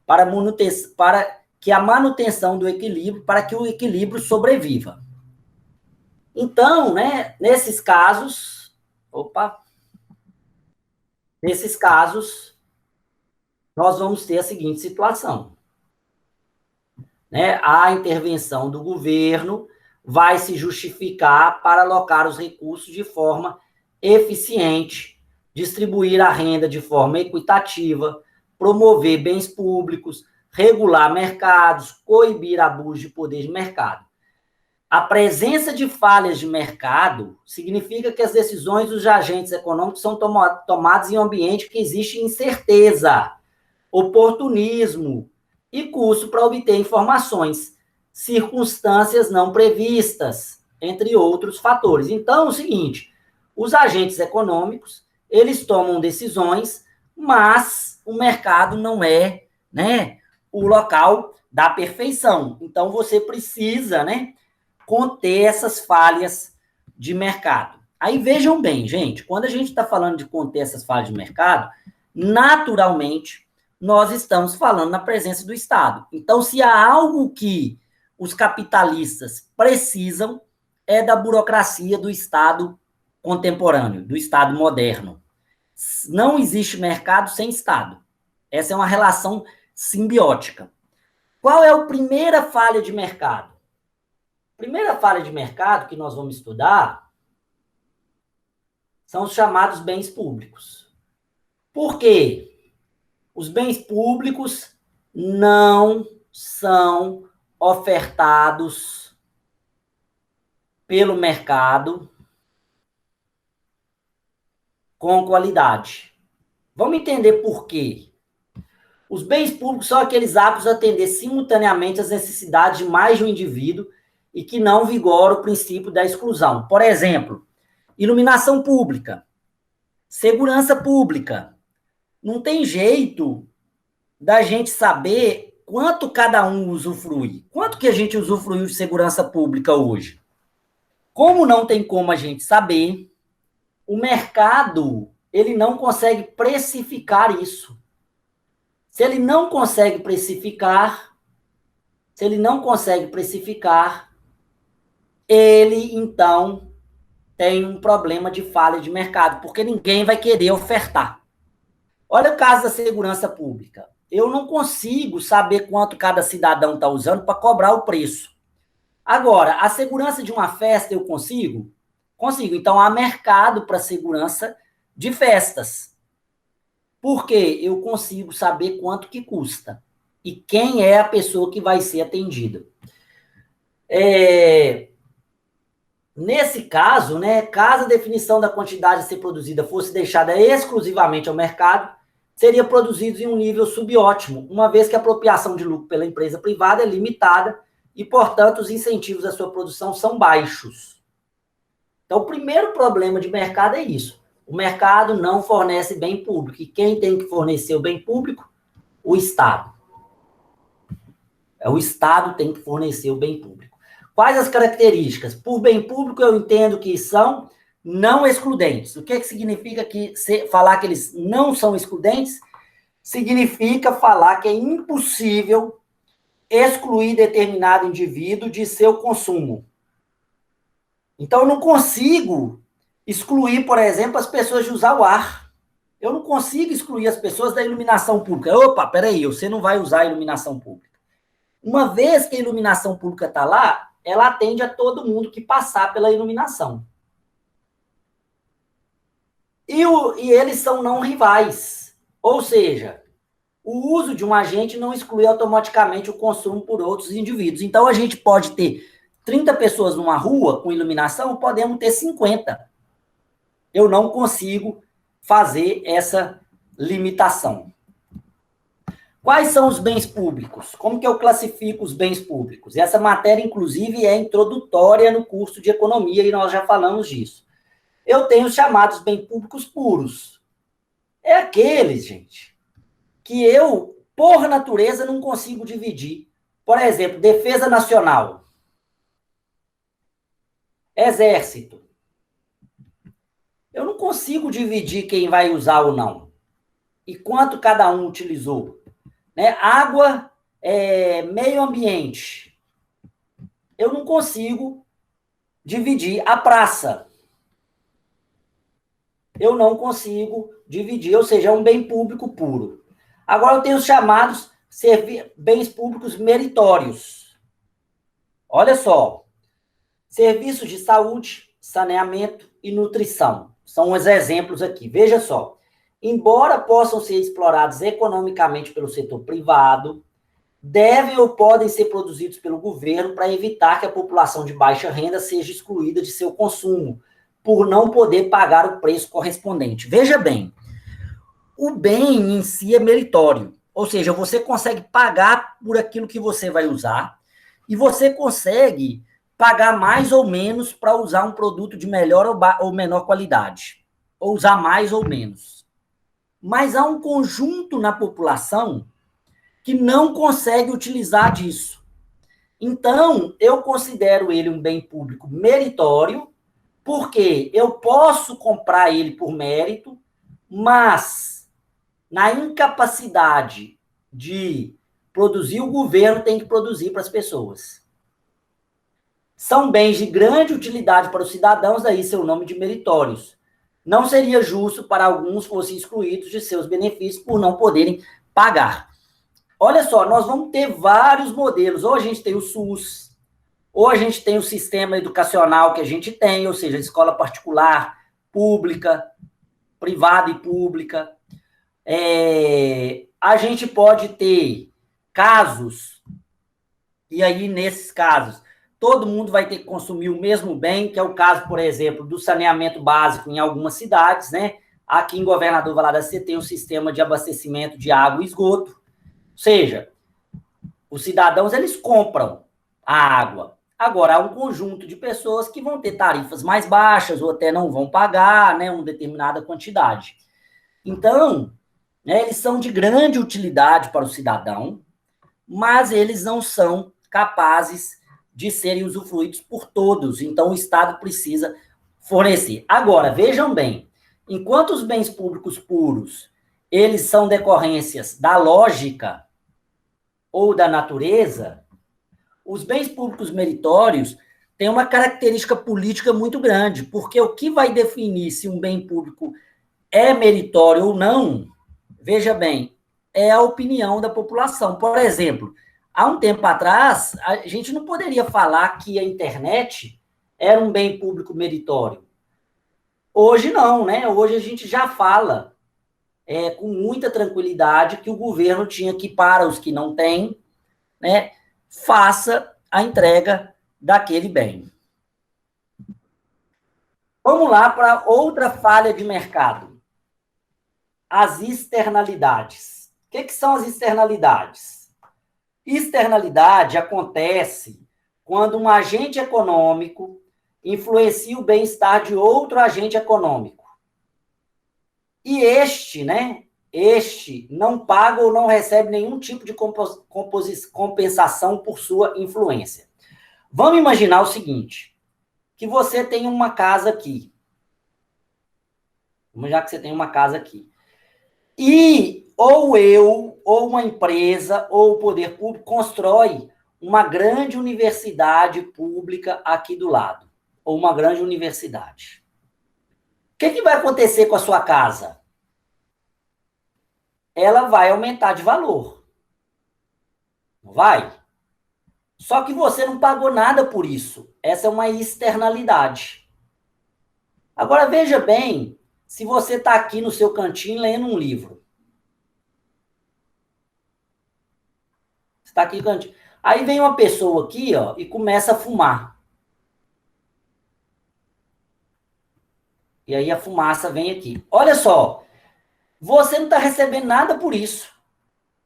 para que a manutenção do equilíbrio, para que o equilíbrio sobreviva. Então, né, nesses casos, nós vamos ter a seguinte situação. Né? A intervenção do governo vai se justificar para alocar os recursos de forma eficiente, distribuir a renda de forma equitativa, promover bens públicos, regular mercados, coibir abuso de poder de mercado. A presença de falhas de mercado significa que as decisões dos agentes econômicos são tomadas em um ambiente que existe incerteza, oportunismo e custo para obter informações, circunstâncias não previstas, entre outros fatores. Então, é o seguinte, os agentes econômicos, eles tomam decisões, mas o mercado não é, né, o local da perfeição. Então, você precisa, né, conter essas falhas de mercado. Aí vejam bem, gente, quando a gente está falando de conter essas falhas de mercado, naturalmente, nós estamos falando na presença do Estado. Então, se há algo que os capitalistas precisam, é da burocracia do Estado contemporâneo, do Estado moderno. Não existe mercado sem Estado. Essa é uma relação simbiótica. Qual é a primeira falha de mercado? A primeira falha de mercado que nós vamos estudar são os chamados bens públicos. Por quê? Os bens públicos não são ofertados pelo mercado com qualidade. Vamos entender por quê. Os bens públicos são aqueles aptos a atender simultaneamente às necessidades de mais de um indivíduo e que não vigora o princípio da exclusão. Por exemplo, iluminação pública, segurança pública. Não tem jeito da gente saber quanto cada um usufrui. Quanto que a gente usufruiu de segurança pública hoje? Como não tem como a gente saber, o mercado, ele não consegue precificar isso. Se ele não consegue precificar, ele, então, tem um problema de falha de mercado, porque ninguém vai querer ofertar. Olha o caso da segurança pública. Eu não consigo saber quanto cada cidadão está usando para cobrar o preço. Agora, a segurança de uma festa eu consigo? Consigo. Então, há mercado para segurança de festas. Por quê? Eu consigo saber quanto que custa e quem é a pessoa que vai ser atendida. Nesse caso, né, caso a definição da quantidade a ser produzida fosse deixada exclusivamente ao mercado, seria produzido em um nível subótimo, uma vez que a apropriação de lucro pela empresa privada é limitada e, portanto, os incentivos à sua produção são baixos. Então, o primeiro problema de mercado é isso. O mercado não fornece bem público. E quem tem que fornecer o bem público? O Estado. O Estado tem que fornecer o bem público. Quais as características? Por bem público, eu entendo que são não excludentes. O que significa falar que eles não são excludentes? Significa falar que é impossível excluir determinado indivíduo de seu consumo. Então, eu não consigo excluir, por exemplo, as pessoas de usar o ar. Eu não consigo excluir as pessoas da iluminação pública. Opa, peraí, você não vai usar a iluminação pública. Uma vez que a iluminação pública está lá, ela atende a todo mundo que passar pela iluminação. E eles são não rivais. Ou seja, o uso de um agente não exclui automaticamente o consumo por outros indivíduos. Então, a gente pode ter 30 pessoas numa rua com iluminação, podemos ter 50. Eu não consigo fazer essa limitação. Quais são os bens públicos? Como que eu classifico os bens públicos? Essa matéria, inclusive, é introdutória no curso de economia e nós já falamos disso. Eu tenho os chamados bens públicos puros. É aqueles, gente, que eu, por natureza, não consigo dividir. Por exemplo, defesa nacional. Exército. Eu não consigo dividir quem vai usar ou não. E quanto cada um utilizou. Né? Água, meio ambiente. Eu não consigo dividir. A praça. Eu não consigo dividir, ou seja, é um bem público puro. Agora eu tenho os chamados bens públicos meritórios. Olha só. Serviços de saúde, saneamento e nutrição. São os exemplos aqui. Veja só. Embora possam ser explorados economicamente pelo setor privado, devem ou podem ser produzidos pelo governo para evitar que a população de baixa renda seja excluída de seu consumo, por não poder pagar o preço correspondente. Veja bem, o bem em si é meritório, ou seja, você consegue pagar por aquilo que você vai usar e você consegue pagar mais ou menos para usar um produto de melhor ou menor qualidade, ou usar mais ou menos. Mas há um conjunto na população que não consegue utilizar disso. Então, eu considero ele um bem público meritório, porque eu posso comprar ele por mérito, mas na incapacidade de produzir, o governo tem que produzir para as pessoas. São bens de grande utilidade para os cidadãos, daí seu nome de meritórios. Não seria justo para alguns fossem excluídos de seus benefícios por não poderem pagar. Olha só, nós vamos ter vários modelos. Ou a gente tem o SUS, ou a gente tem o sistema educacional que a gente tem, ou seja, escola particular, pública, privada e pública. A gente pode ter casos, e aí nesses casos, todo mundo vai ter que consumir o mesmo bem, que é o caso, por exemplo, do saneamento básico em algumas cidades, né? Aqui em Governador Valadares você tem um sistema de abastecimento de água e esgoto. Ou seja, os cidadãos, eles compram a água. Agora, há um conjunto de pessoas que vão ter tarifas mais baixas ou até não vão pagar, né, uma determinada quantidade. Então, né, eles são de grande utilidade para o cidadão, mas eles não são capazes de serem usufruídos por todos. Então, o Estado precisa fornecer. Agora, vejam bem, enquanto os bens públicos puros, eles são decorrências da lógica ou da natureza, os bens públicos meritórios têm uma característica política muito grande, porque o que vai definir se um bem público é meritório ou não, veja bem, é a opinião da população. Por exemplo, há um tempo atrás, a gente não poderia falar que a internet era um bem público meritório. Hoje não, né? Hoje a gente já fala com muita tranquilidade que o governo tinha que, para os que não têm, né, faça a entrega daquele bem. Vamos lá para outra falha de mercado. As externalidades. O que são as externalidades? Externalidade acontece quando um agente econômico influencia o bem-estar de outro agente econômico. E este não paga ou não recebe nenhum tipo de compensação por sua influência. Vamos imaginar o seguinte, que você tem uma casa aqui. Vamos imaginar que você tem uma casa aqui. E ou eu, ou uma empresa, ou o poder público constrói uma grande universidade pública aqui do lado. Ou uma grande universidade. O que vai acontecer com a sua casa? Ela vai aumentar de valor. Não vai? Só que você não pagou nada por isso. Essa é uma externalidade. Agora, veja bem, se você está aqui no seu cantinho lendo um livro. Você está aqui no cantinho. Aí vem uma pessoa aqui, ó, e começa a fumar. E aí a fumaça vem aqui. Olha só, você não está recebendo nada por isso,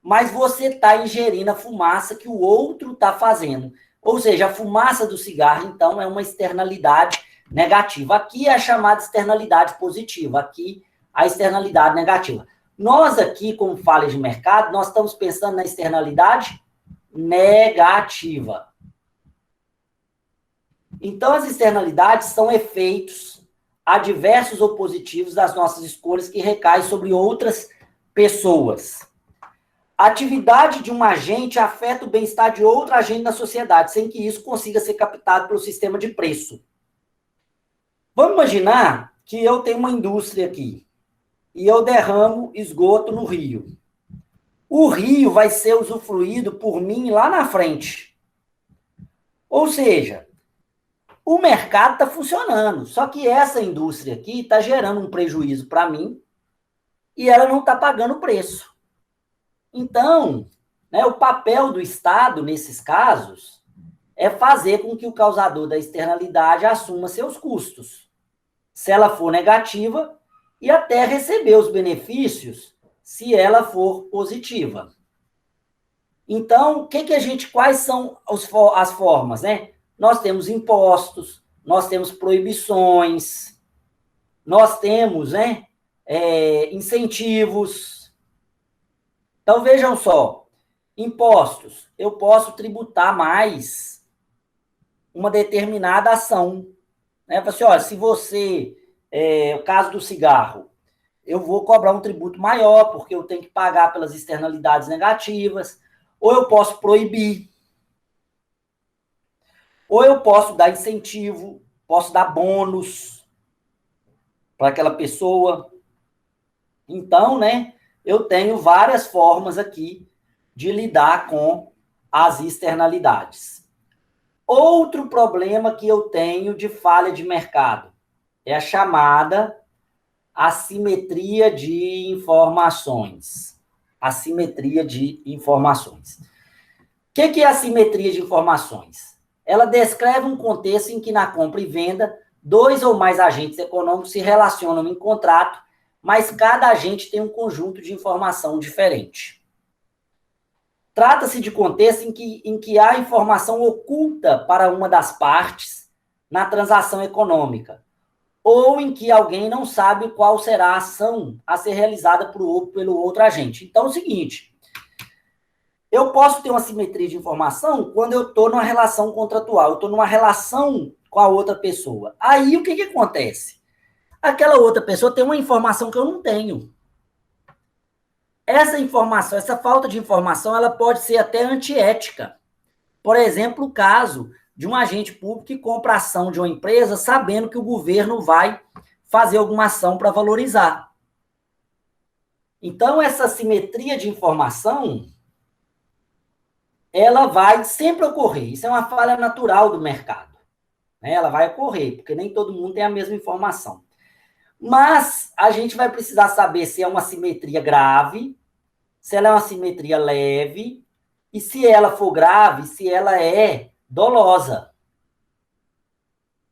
mas você está ingerindo a fumaça que o outro está fazendo. Ou seja, a fumaça do cigarro, então, é uma externalidade negativa. Aqui é a chamada externalidade positiva, aqui a externalidade negativa. Nós aqui, como falha de mercado, nós estamos pensando na externalidade negativa. Então, as externalidades são efeitos adversos ou positivos das nossas escolhas que recaem sobre outras pessoas. A atividade de um agente afeta o bem-estar de outro agente na sociedade, sem que isso consiga ser captado pelo sistema de preço. Vamos imaginar que eu tenho uma indústria aqui e eu derramo esgoto no rio. O rio vai ser usufruído por mim lá na frente. Ou seja, o mercado está funcionando, só que essa indústria aqui está gerando um prejuízo para mim e ela não está pagando o preço. Então, o papel do Estado, nesses casos, é fazer com que o causador da externalidade assuma seus custos, se ela for negativa, e até receber os benefícios, se ela for positiva. Então, quais são as formas, né? Nós temos impostos, nós temos proibições, nós temos incentivos. Então, vejam só, impostos, eu posso tributar mais uma determinada ação. Fala assim, olha, se você, o caso do cigarro, eu vou cobrar um tributo maior, porque eu tenho que pagar pelas externalidades negativas, ou eu posso proibir, ou eu posso dar incentivo, posso dar bônus para aquela pessoa. Então, eu tenho várias formas aqui de lidar com as externalidades. Outro problema que eu tenho de falha de mercado é a chamada assimetria de informações. Assimetria de informações. O que é assimetria de informações? Ela descreve um contexto em que na compra e venda, dois ou mais agentes econômicos se relacionam em contrato, mas cada agente tem um conjunto de informação diferente. Trata-se de contexto em que há informação oculta para uma das partes na transação econômica, ou em que alguém não sabe qual será a ação a ser realizada pelo outro agente. Então, é o seguinte, eu posso ter uma simetria de informação quando eu estou numa relação contratual, eu estou numa relação com a outra pessoa. Aí, o que acontece? Aquela outra pessoa tem uma informação que eu não tenho. Essa informação, essa falta de informação, ela pode ser até antiética. Por exemplo, o caso de um agente público que compra a ação de uma empresa sabendo que o governo vai fazer alguma ação para valorizar. Então, essa simetria de informação, ela vai sempre ocorrer. Isso é uma falha natural do mercado, né? Ela vai ocorrer, porque nem todo mundo tem a mesma informação. Mas a gente vai precisar saber se é uma simetria grave, se ela é uma simetria leve, e se ela for grave, se ela é dolosa.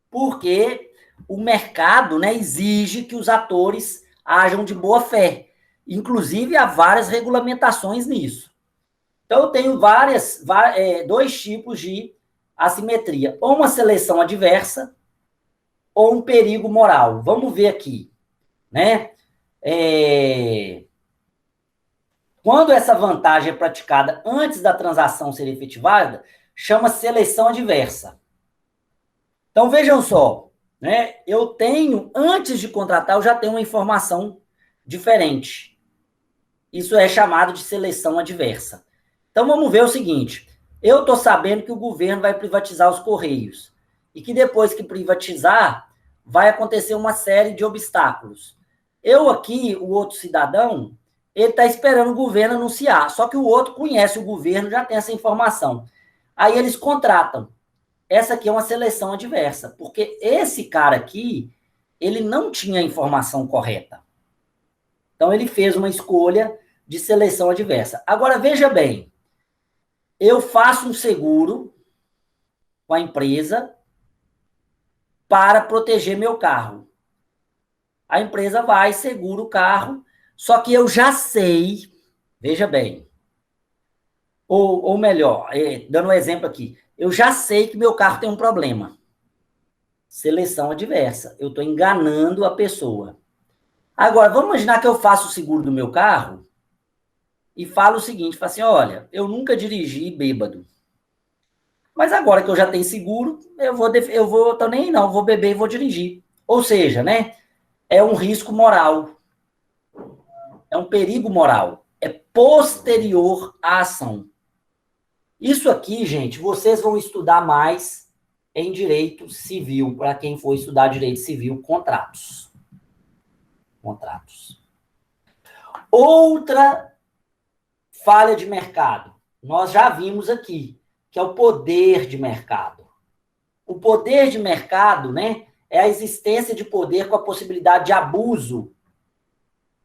Porque o mercado, né, exige que os atores ajam de boa fé. Inclusive, há várias regulamentações nisso. Então, eu tenho dois tipos de assimetria. Ou uma seleção adversa, ou um perigo moral. Vamos ver aqui, né? Quando essa vantagem é praticada antes da transação ser efetivada, chama seleção adversa. Então, vejam só, né? Eu tenho, antes de contratar, eu já tenho uma informação diferente. Isso é chamado de seleção adversa. Então, vamos ver o seguinte. Eu estou sabendo que o governo vai privatizar os Correios. E que depois que privatizar, vai acontecer uma série de obstáculos. Eu aqui, o outro cidadão, ele está esperando o governo anunciar. Só que o outro conhece o governo, já tem essa informação. Aí eles contratam. Essa aqui é uma seleção adversa, porque esse cara aqui, ele não tinha a informação correta. Então, ele fez uma escolha de seleção adversa. Agora, veja bem, eu faço um seguro com a empresa para proteger meu carro. A empresa vai, segura o carro, só que eu já sei, veja bem, ou melhor, dando um exemplo aqui, eu já sei que meu carro tem um problema. Seleção adversa. Eu estou enganando a pessoa. Agora, vamos imaginar que eu faço o seguro do meu carro e falo o seguinte, falo assim, olha, eu nunca dirigi bêbado. Mas agora que eu já tenho seguro, tô nem não, vou beber e vou dirigir. Ou seja, né, é um risco moral, é um perigo moral, é posterior à ação. Isso aqui, gente, vocês vão estudar mais em direito civil, para quem for estudar direito civil, contratos. Contratos. Outra falha de mercado, nós já vimos aqui, que é o poder de mercado. O poder de mercado, né, é a existência de poder com a possibilidade de abuso.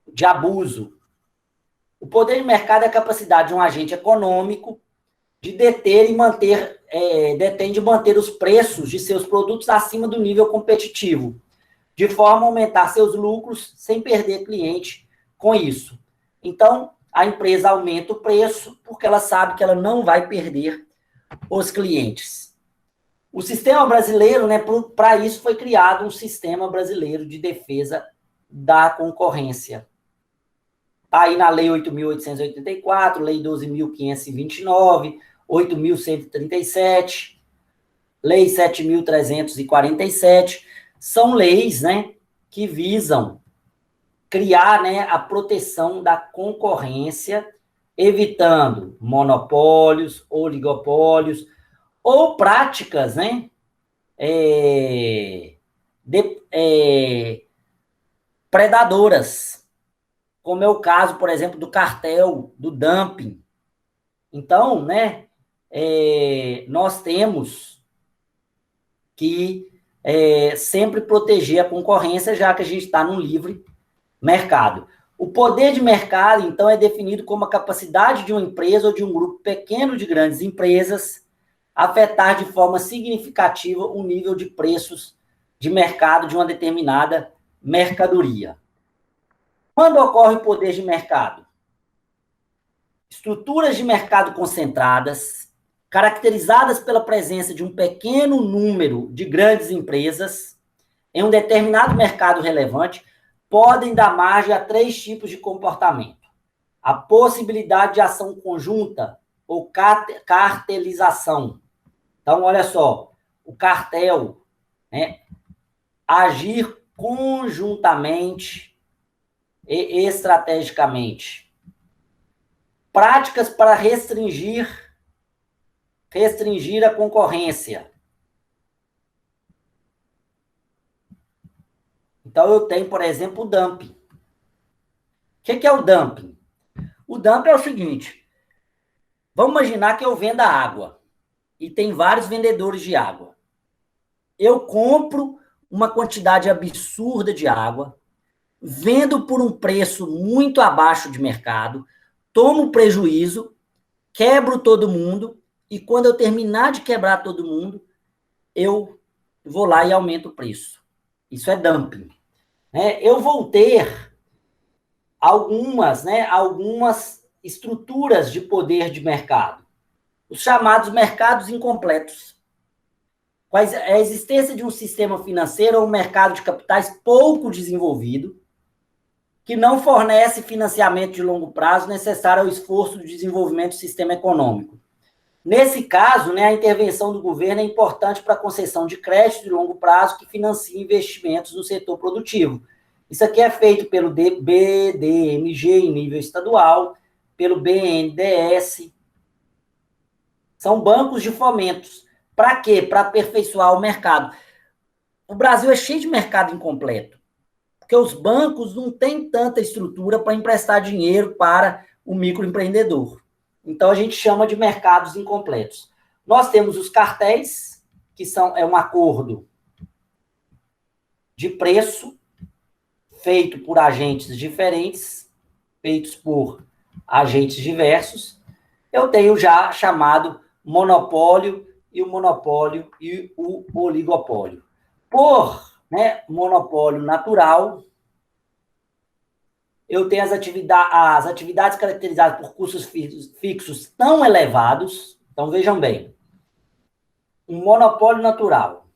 De abuso. O poder de mercado é a capacidade de um agente econômico de deter e manter, detém de manter os preços de seus produtos acima do nível competitivo, de forma a aumentar seus lucros sem perder cliente com isso. Então, a empresa aumenta o preço porque ela sabe que ela não vai perder os clientes. O sistema brasileiro, né, para isso foi criado um sistema brasileiro de defesa da concorrência. Está aí na Lei 8.884, Lei 12.529, 8.137, Lei 7.347. São leis, né, que visam criar, né, a proteção da concorrência, evitando monopólios, oligopólios, ou práticas, né, predadoras, como é o caso, por exemplo, do cartel, do dumping. Então, né, nós temos que sempre proteger a concorrência, já que a gente está num livre mercado. O poder de mercado, então, é definido como a capacidade de uma empresa ou de um grupo pequeno de grandes empresas afetar de forma significativa o nível de preços de mercado de uma determinada mercadoria. Quando ocorre o poder de mercado? Estruturas de mercado concentradas, caracterizadas pela presença de um pequeno número de grandes empresas em um determinado mercado relevante, podem dar margem a 3 tipos de comportamento. A possibilidade de ação conjunta ou cartelização. Então, olha só, o cartel, né, agir conjuntamente e estrategicamente. Práticas para restringir a concorrência. Então, eu tenho, por exemplo, o dumping. O que é o dumping? O dumping é o seguinte, Vamos imaginar que eu venda água e tem vários vendedores de água. Eu compro uma quantidade absurda de água, vendo por um preço muito abaixo de mercado, tomo prejuízo, quebro todo mundo, e quando eu terminar de quebrar todo mundo, eu vou lá e aumento o preço. Isso é dumping. Eu vou ter algumas estruturas de poder de mercado, os chamados mercados incompletos. A existência de um sistema financeiro ou um mercado de capitais pouco desenvolvido, que não fornece financiamento de longo prazo necessário ao esforço de desenvolvimento do sistema econômico. Nesse caso, a intervenção do governo é importante para a concessão de crédito de longo prazo que financia investimentos no setor produtivo. Isso aqui é feito pelo BDMG em nível estadual, pelo BNDES. São bancos de fomentos. Para quê? Para aperfeiçoar o mercado. O Brasil é cheio de mercado incompleto, porque os bancos não têm tanta estrutura para emprestar dinheiro para o microempreendedor. Então, a gente chama de mercados incompletos. Nós temos os cartéis, que é um acordo de preço feito por agentes diferentes, feitos por agentes diversos. Eu tenho já chamado monopólio e o oligopólio. Por monopólio natural, eu tenho as atividades caracterizadas por custos fixos tão elevados. Então, vejam bem, um monopólio natural,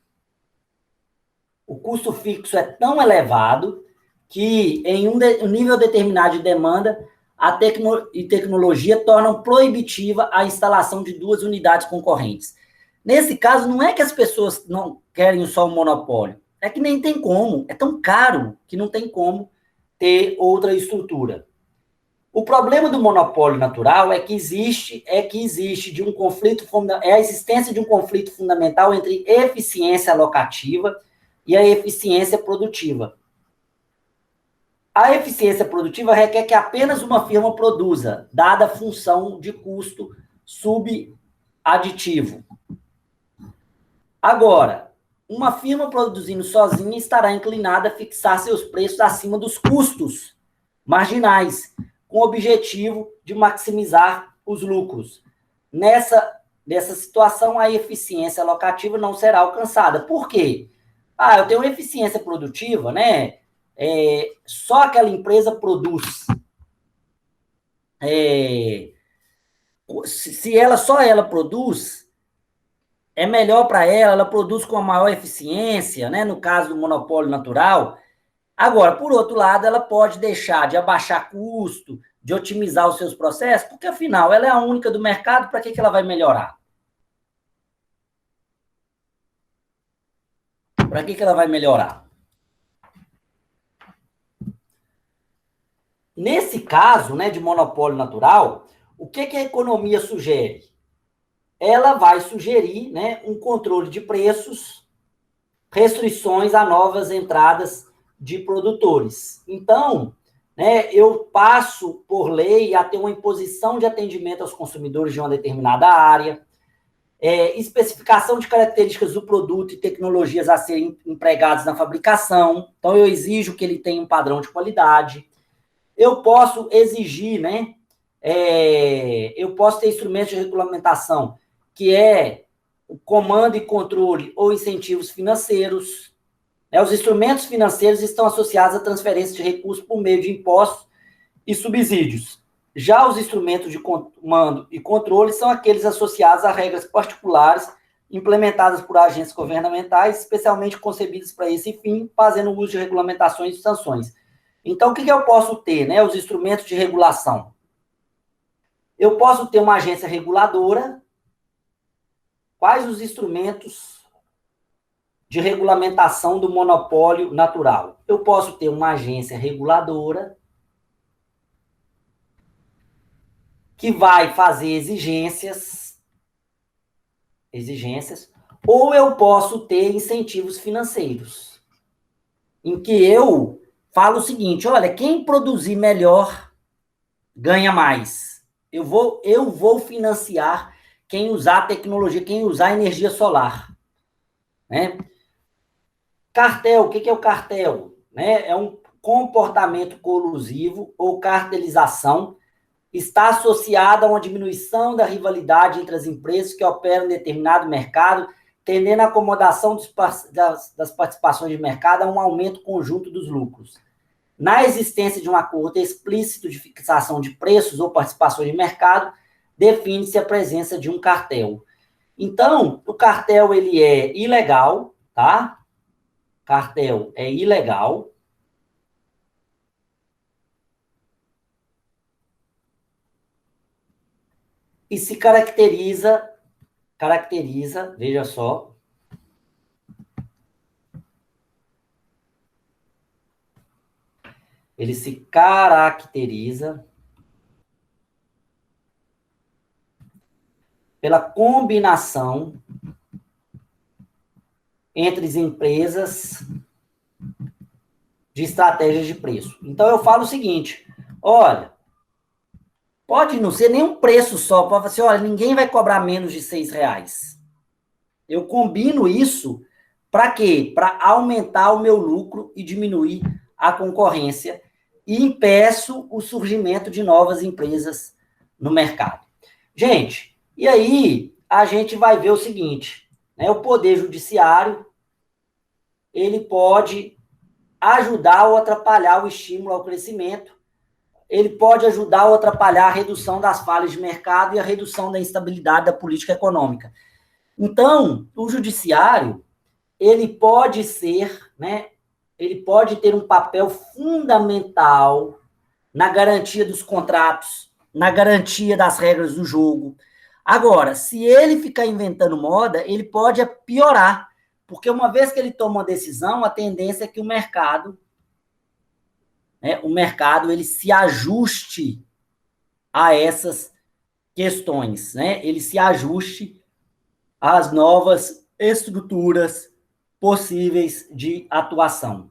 o custo fixo é tão elevado que, em um nível determinado de demanda, a tecnologia tornam proibitiva a instalação de duas unidades concorrentes. Nesse caso, não é que as pessoas não querem só um monopólio, é que nem tem como, é tão caro que não tem como ter outra estrutura. O problema do monopólio natural é que existe de um conflito, a existência de um conflito fundamental entre eficiência alocativa e a eficiência produtiva. A eficiência produtiva requer que apenas uma firma produza, dada a função de custo subaditivo. Agora, uma firma produzindo sozinha estará inclinada a fixar seus preços acima dos custos marginais, com o objetivo de maximizar os lucros. Nessa situação, a eficiência alocativa não será alcançada. Por quê? Eu tenho eficiência produtiva, só aquela empresa produz. Se só ela produz, é melhor para ela produz com a maior eficiência, no caso do monopólio natural. Agora, por outro lado, ela pode deixar de abaixar custo, de otimizar os seus processos, porque, afinal, ela é a única do mercado, para que ela vai melhorar? Para que ela vai melhorar? Nesse caso, de monopólio natural, o que a economia sugere? Ela vai sugerir um controle de preços, restrições a novas entradas de produtores. Então, eu passo, por lei, a ter uma imposição de atendimento aos consumidores de uma determinada área, especificação de características do produto e tecnologias a serem empregadas na fabricação. Então, eu exijo que ele tenha um padrão de qualidade. Eu posso exigir, eu posso ter instrumentos de regulamentação, que é o comando e controle ou incentivos financeiros. Os instrumentos financeiros estão associados à transferência de recursos por meio de impostos e subsídios. Já os instrumentos de comando e controle são aqueles associados a regras particulares implementadas por agentes governamentais, especialmente concebidas para esse fim, fazendo uso de regulamentações e sanções. Então, o que eu posso ter? Os instrumentos de regulação. Eu posso ter uma agência reguladora. Quais os instrumentos de regulamentação do monopólio natural? Eu posso ter uma agência reguladora que vai fazer exigências, ou eu posso ter incentivos financeiros, em que eu falo o seguinte: olha, quem produzir melhor ganha mais. eu vou financiar quem usar tecnologia, quem usar energia solar. Né? Cartel, o que é o cartel? Né? É um comportamento colusivo ou cartelização, está associada a uma diminuição da rivalidade entre as empresas que operam em determinado mercado, tendendo à acomodação das participações de mercado a um aumento conjunto dos lucros. Na existência de um acordo explícito de fixação de preços ou participações de mercado, define-se a presença de um cartel. Então, o cartel ele é ilegal, tá? Cartel é ilegal. E se caracteriza, veja só, ele se caracteriza pela combinação entre as empresas de estratégias de preço. Então, eu falo o seguinte, olha, pode não ser nenhum preço só, pode falar assim, olha, ninguém vai cobrar menos de R$6. Eu combino isso para quê? Para aumentar o meu lucro e diminuir a concorrência e impeço o surgimento de novas empresas no mercado. Gente, e aí a gente vai ver o seguinte, né? O Poder Judiciário, ele pode ajudar ou atrapalhar o estímulo ao crescimento, ele pode ajudar ou atrapalhar a redução das falhas de mercado e a redução da instabilidade da política econômica. Então, o judiciário, ele pode ser, né, ele pode ter um papel fundamental na garantia dos contratos, na garantia das regras do jogo. Agora, se ele ficar inventando moda, ele pode piorar, porque uma vez que ele toma uma decisão, a tendência é que o mercado ele se ajuste a essas questões, né? Ele se ajuste às novas estruturas possíveis de atuação.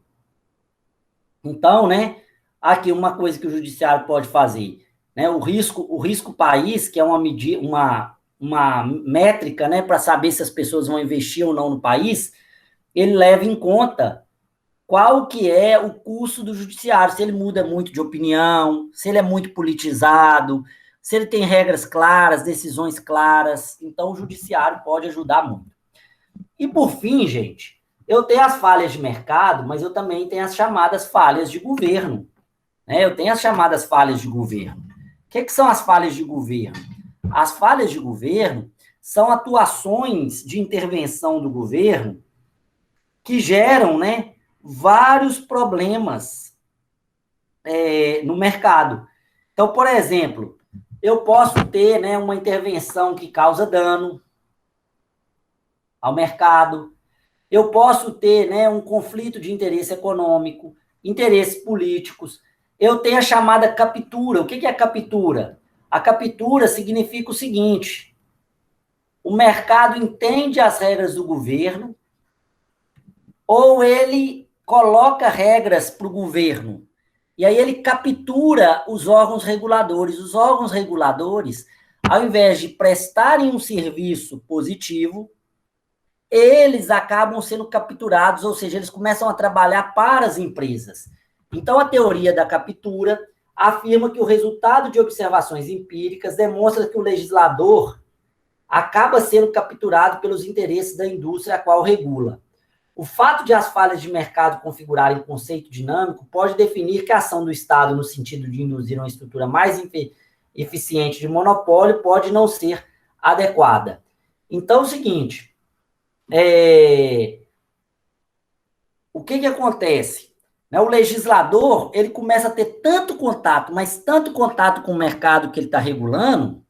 Então, né, aqui uma coisa que o judiciário pode fazer, né, o risco país, que é uma métrica, né, para saber se as pessoas vão investir ou não no país, ele leva em conta qual que é o custo do judiciário, se ele muda muito de opinião, se ele é muito politizado, se ele tem regras claras, decisões claras. Então, o judiciário pode ajudar muito. E, por fim, gente, eu tenho as falhas de mercado, mas eu também tenho as chamadas falhas de governo. Né? Eu tenho as chamadas falhas de governo. O que são as falhas de governo? As falhas de governo são atuações de intervenção do governo que geram, né, vários problemas no mercado. Então, por exemplo, eu posso ter, né, uma intervenção que causa dano ao mercado, eu posso ter, né, um conflito de interesse econômico, interesses políticos, eu tenho a chamada captura. O que é captura? A captura significa o seguinte, o mercado entende as regras do governo, ou ele coloca regras para o governo, e aí ele captura os órgãos reguladores. Os órgãos reguladores, ao invés de prestarem um serviço positivo, eles acabam sendo capturados, ou seja, eles começam a trabalhar para as empresas. Então, a teoria da captura afirma que o resultado de observações empíricas demonstra que o legislador acaba sendo capturado pelos interesses da indústria a qual regula. O fato de as falhas de mercado configurarem conceito dinâmico pode definir que a ação do Estado, no sentido de induzir uma estrutura mais eficiente de monopólio, pode não ser adequada. Então, é o seguinte, o que acontece? O legislador, ele começa a ter tanto contato, mas tanto contato com o mercado que ele está regulando,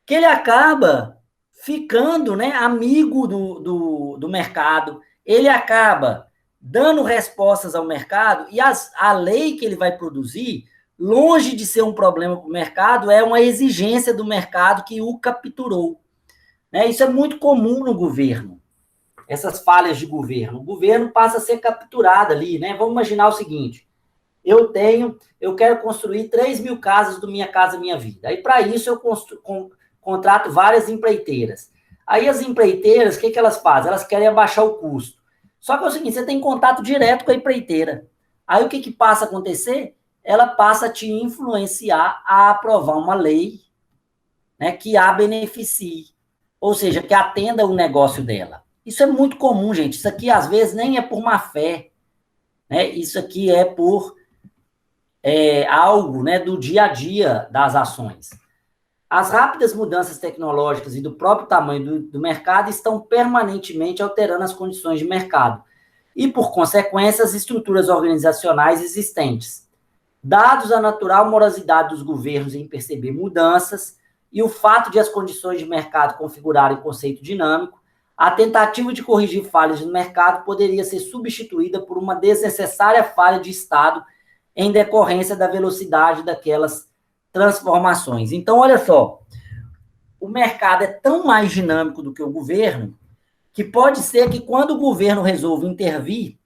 que ele acaba ficando, né, amigo do mercado, ele acaba dando respostas ao mercado, e a lei que ele vai produzir, longe de ser um problema para o mercado, é uma exigência do mercado que o capturou. Né? Isso é muito comum no governo, essas falhas de governo. O governo passa a ser capturado ali. Né? Vamos imaginar o seguinte, eu quero construir 3.000 casas do Minha Casa Minha Vida. Aí, para isso, eu contrato várias empreiteiras. Aí, as empreiteiras, o que elas fazem? Elas querem abaixar o custo. Só que é o seguinte, você tem contato direto com a empreiteira. Aí, o que passa a acontecer? Ela passa a te influenciar a aprovar uma lei, né, que a beneficie, ou seja, que atenda o negócio dela. Isso é muito comum, gente. Isso aqui, às vezes, nem é por má fé, né? Isso aqui é por algo, né, do dia a dia das ações. As rápidas mudanças tecnológicas e do próprio tamanho do mercado estão permanentemente alterando as condições de mercado e, por consequência, as estruturas organizacionais existentes. Dados a natural morosidade dos governos em perceber mudanças e o fato de as condições de mercado configurarem conceito dinâmico, a tentativa de corrigir falhas no mercado poderia ser substituída por uma desnecessária falha de Estado em decorrência da velocidade daquelas transformações. Então, olha só, o mercado é tão mais dinâmico do que o governo, que pode ser que quando o governo resolve intervir,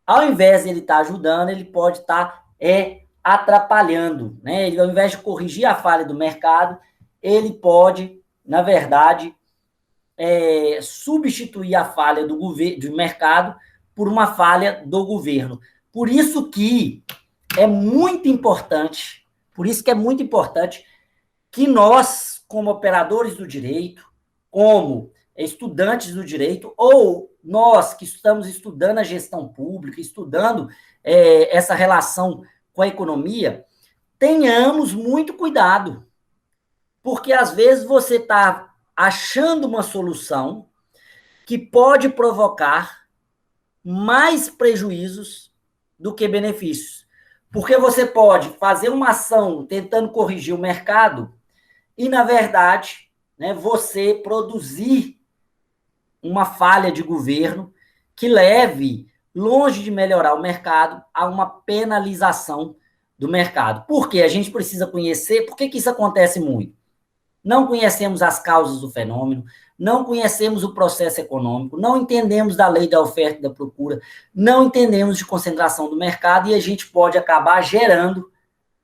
ao invés de ele estar ajudando, ele pode estar atrapalhando, né? Ele, ao invés de corrigir a falha do mercado, ele pode, na verdade, substituir a falha do mercado por uma falha do governo. Por isso que é muito importante, que nós, como operadores do direito, como estudantes do direito, ou nós que estamos estudando a gestão pública, estudando essa relação com a economia, tenhamos muito cuidado, porque às vezes você está achando uma solução que pode provocar mais prejuízos do que benefícios. Porque você pode fazer uma ação tentando corrigir o mercado e, na verdade, né, você produzir uma falha de governo que leve, longe de melhorar o mercado, a uma penalização do mercado. Por quê? A gente precisa conhecer. Por que isso acontece muito? Não conhecemos as causas do fenômeno, não conhecemos o processo econômico, não entendemos da lei da oferta e da procura, não entendemos de concentração do mercado e a gente pode acabar gerando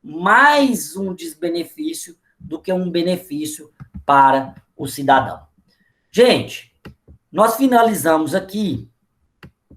mais um desbenefício do que um benefício para o cidadão. Gente, nós finalizamos aqui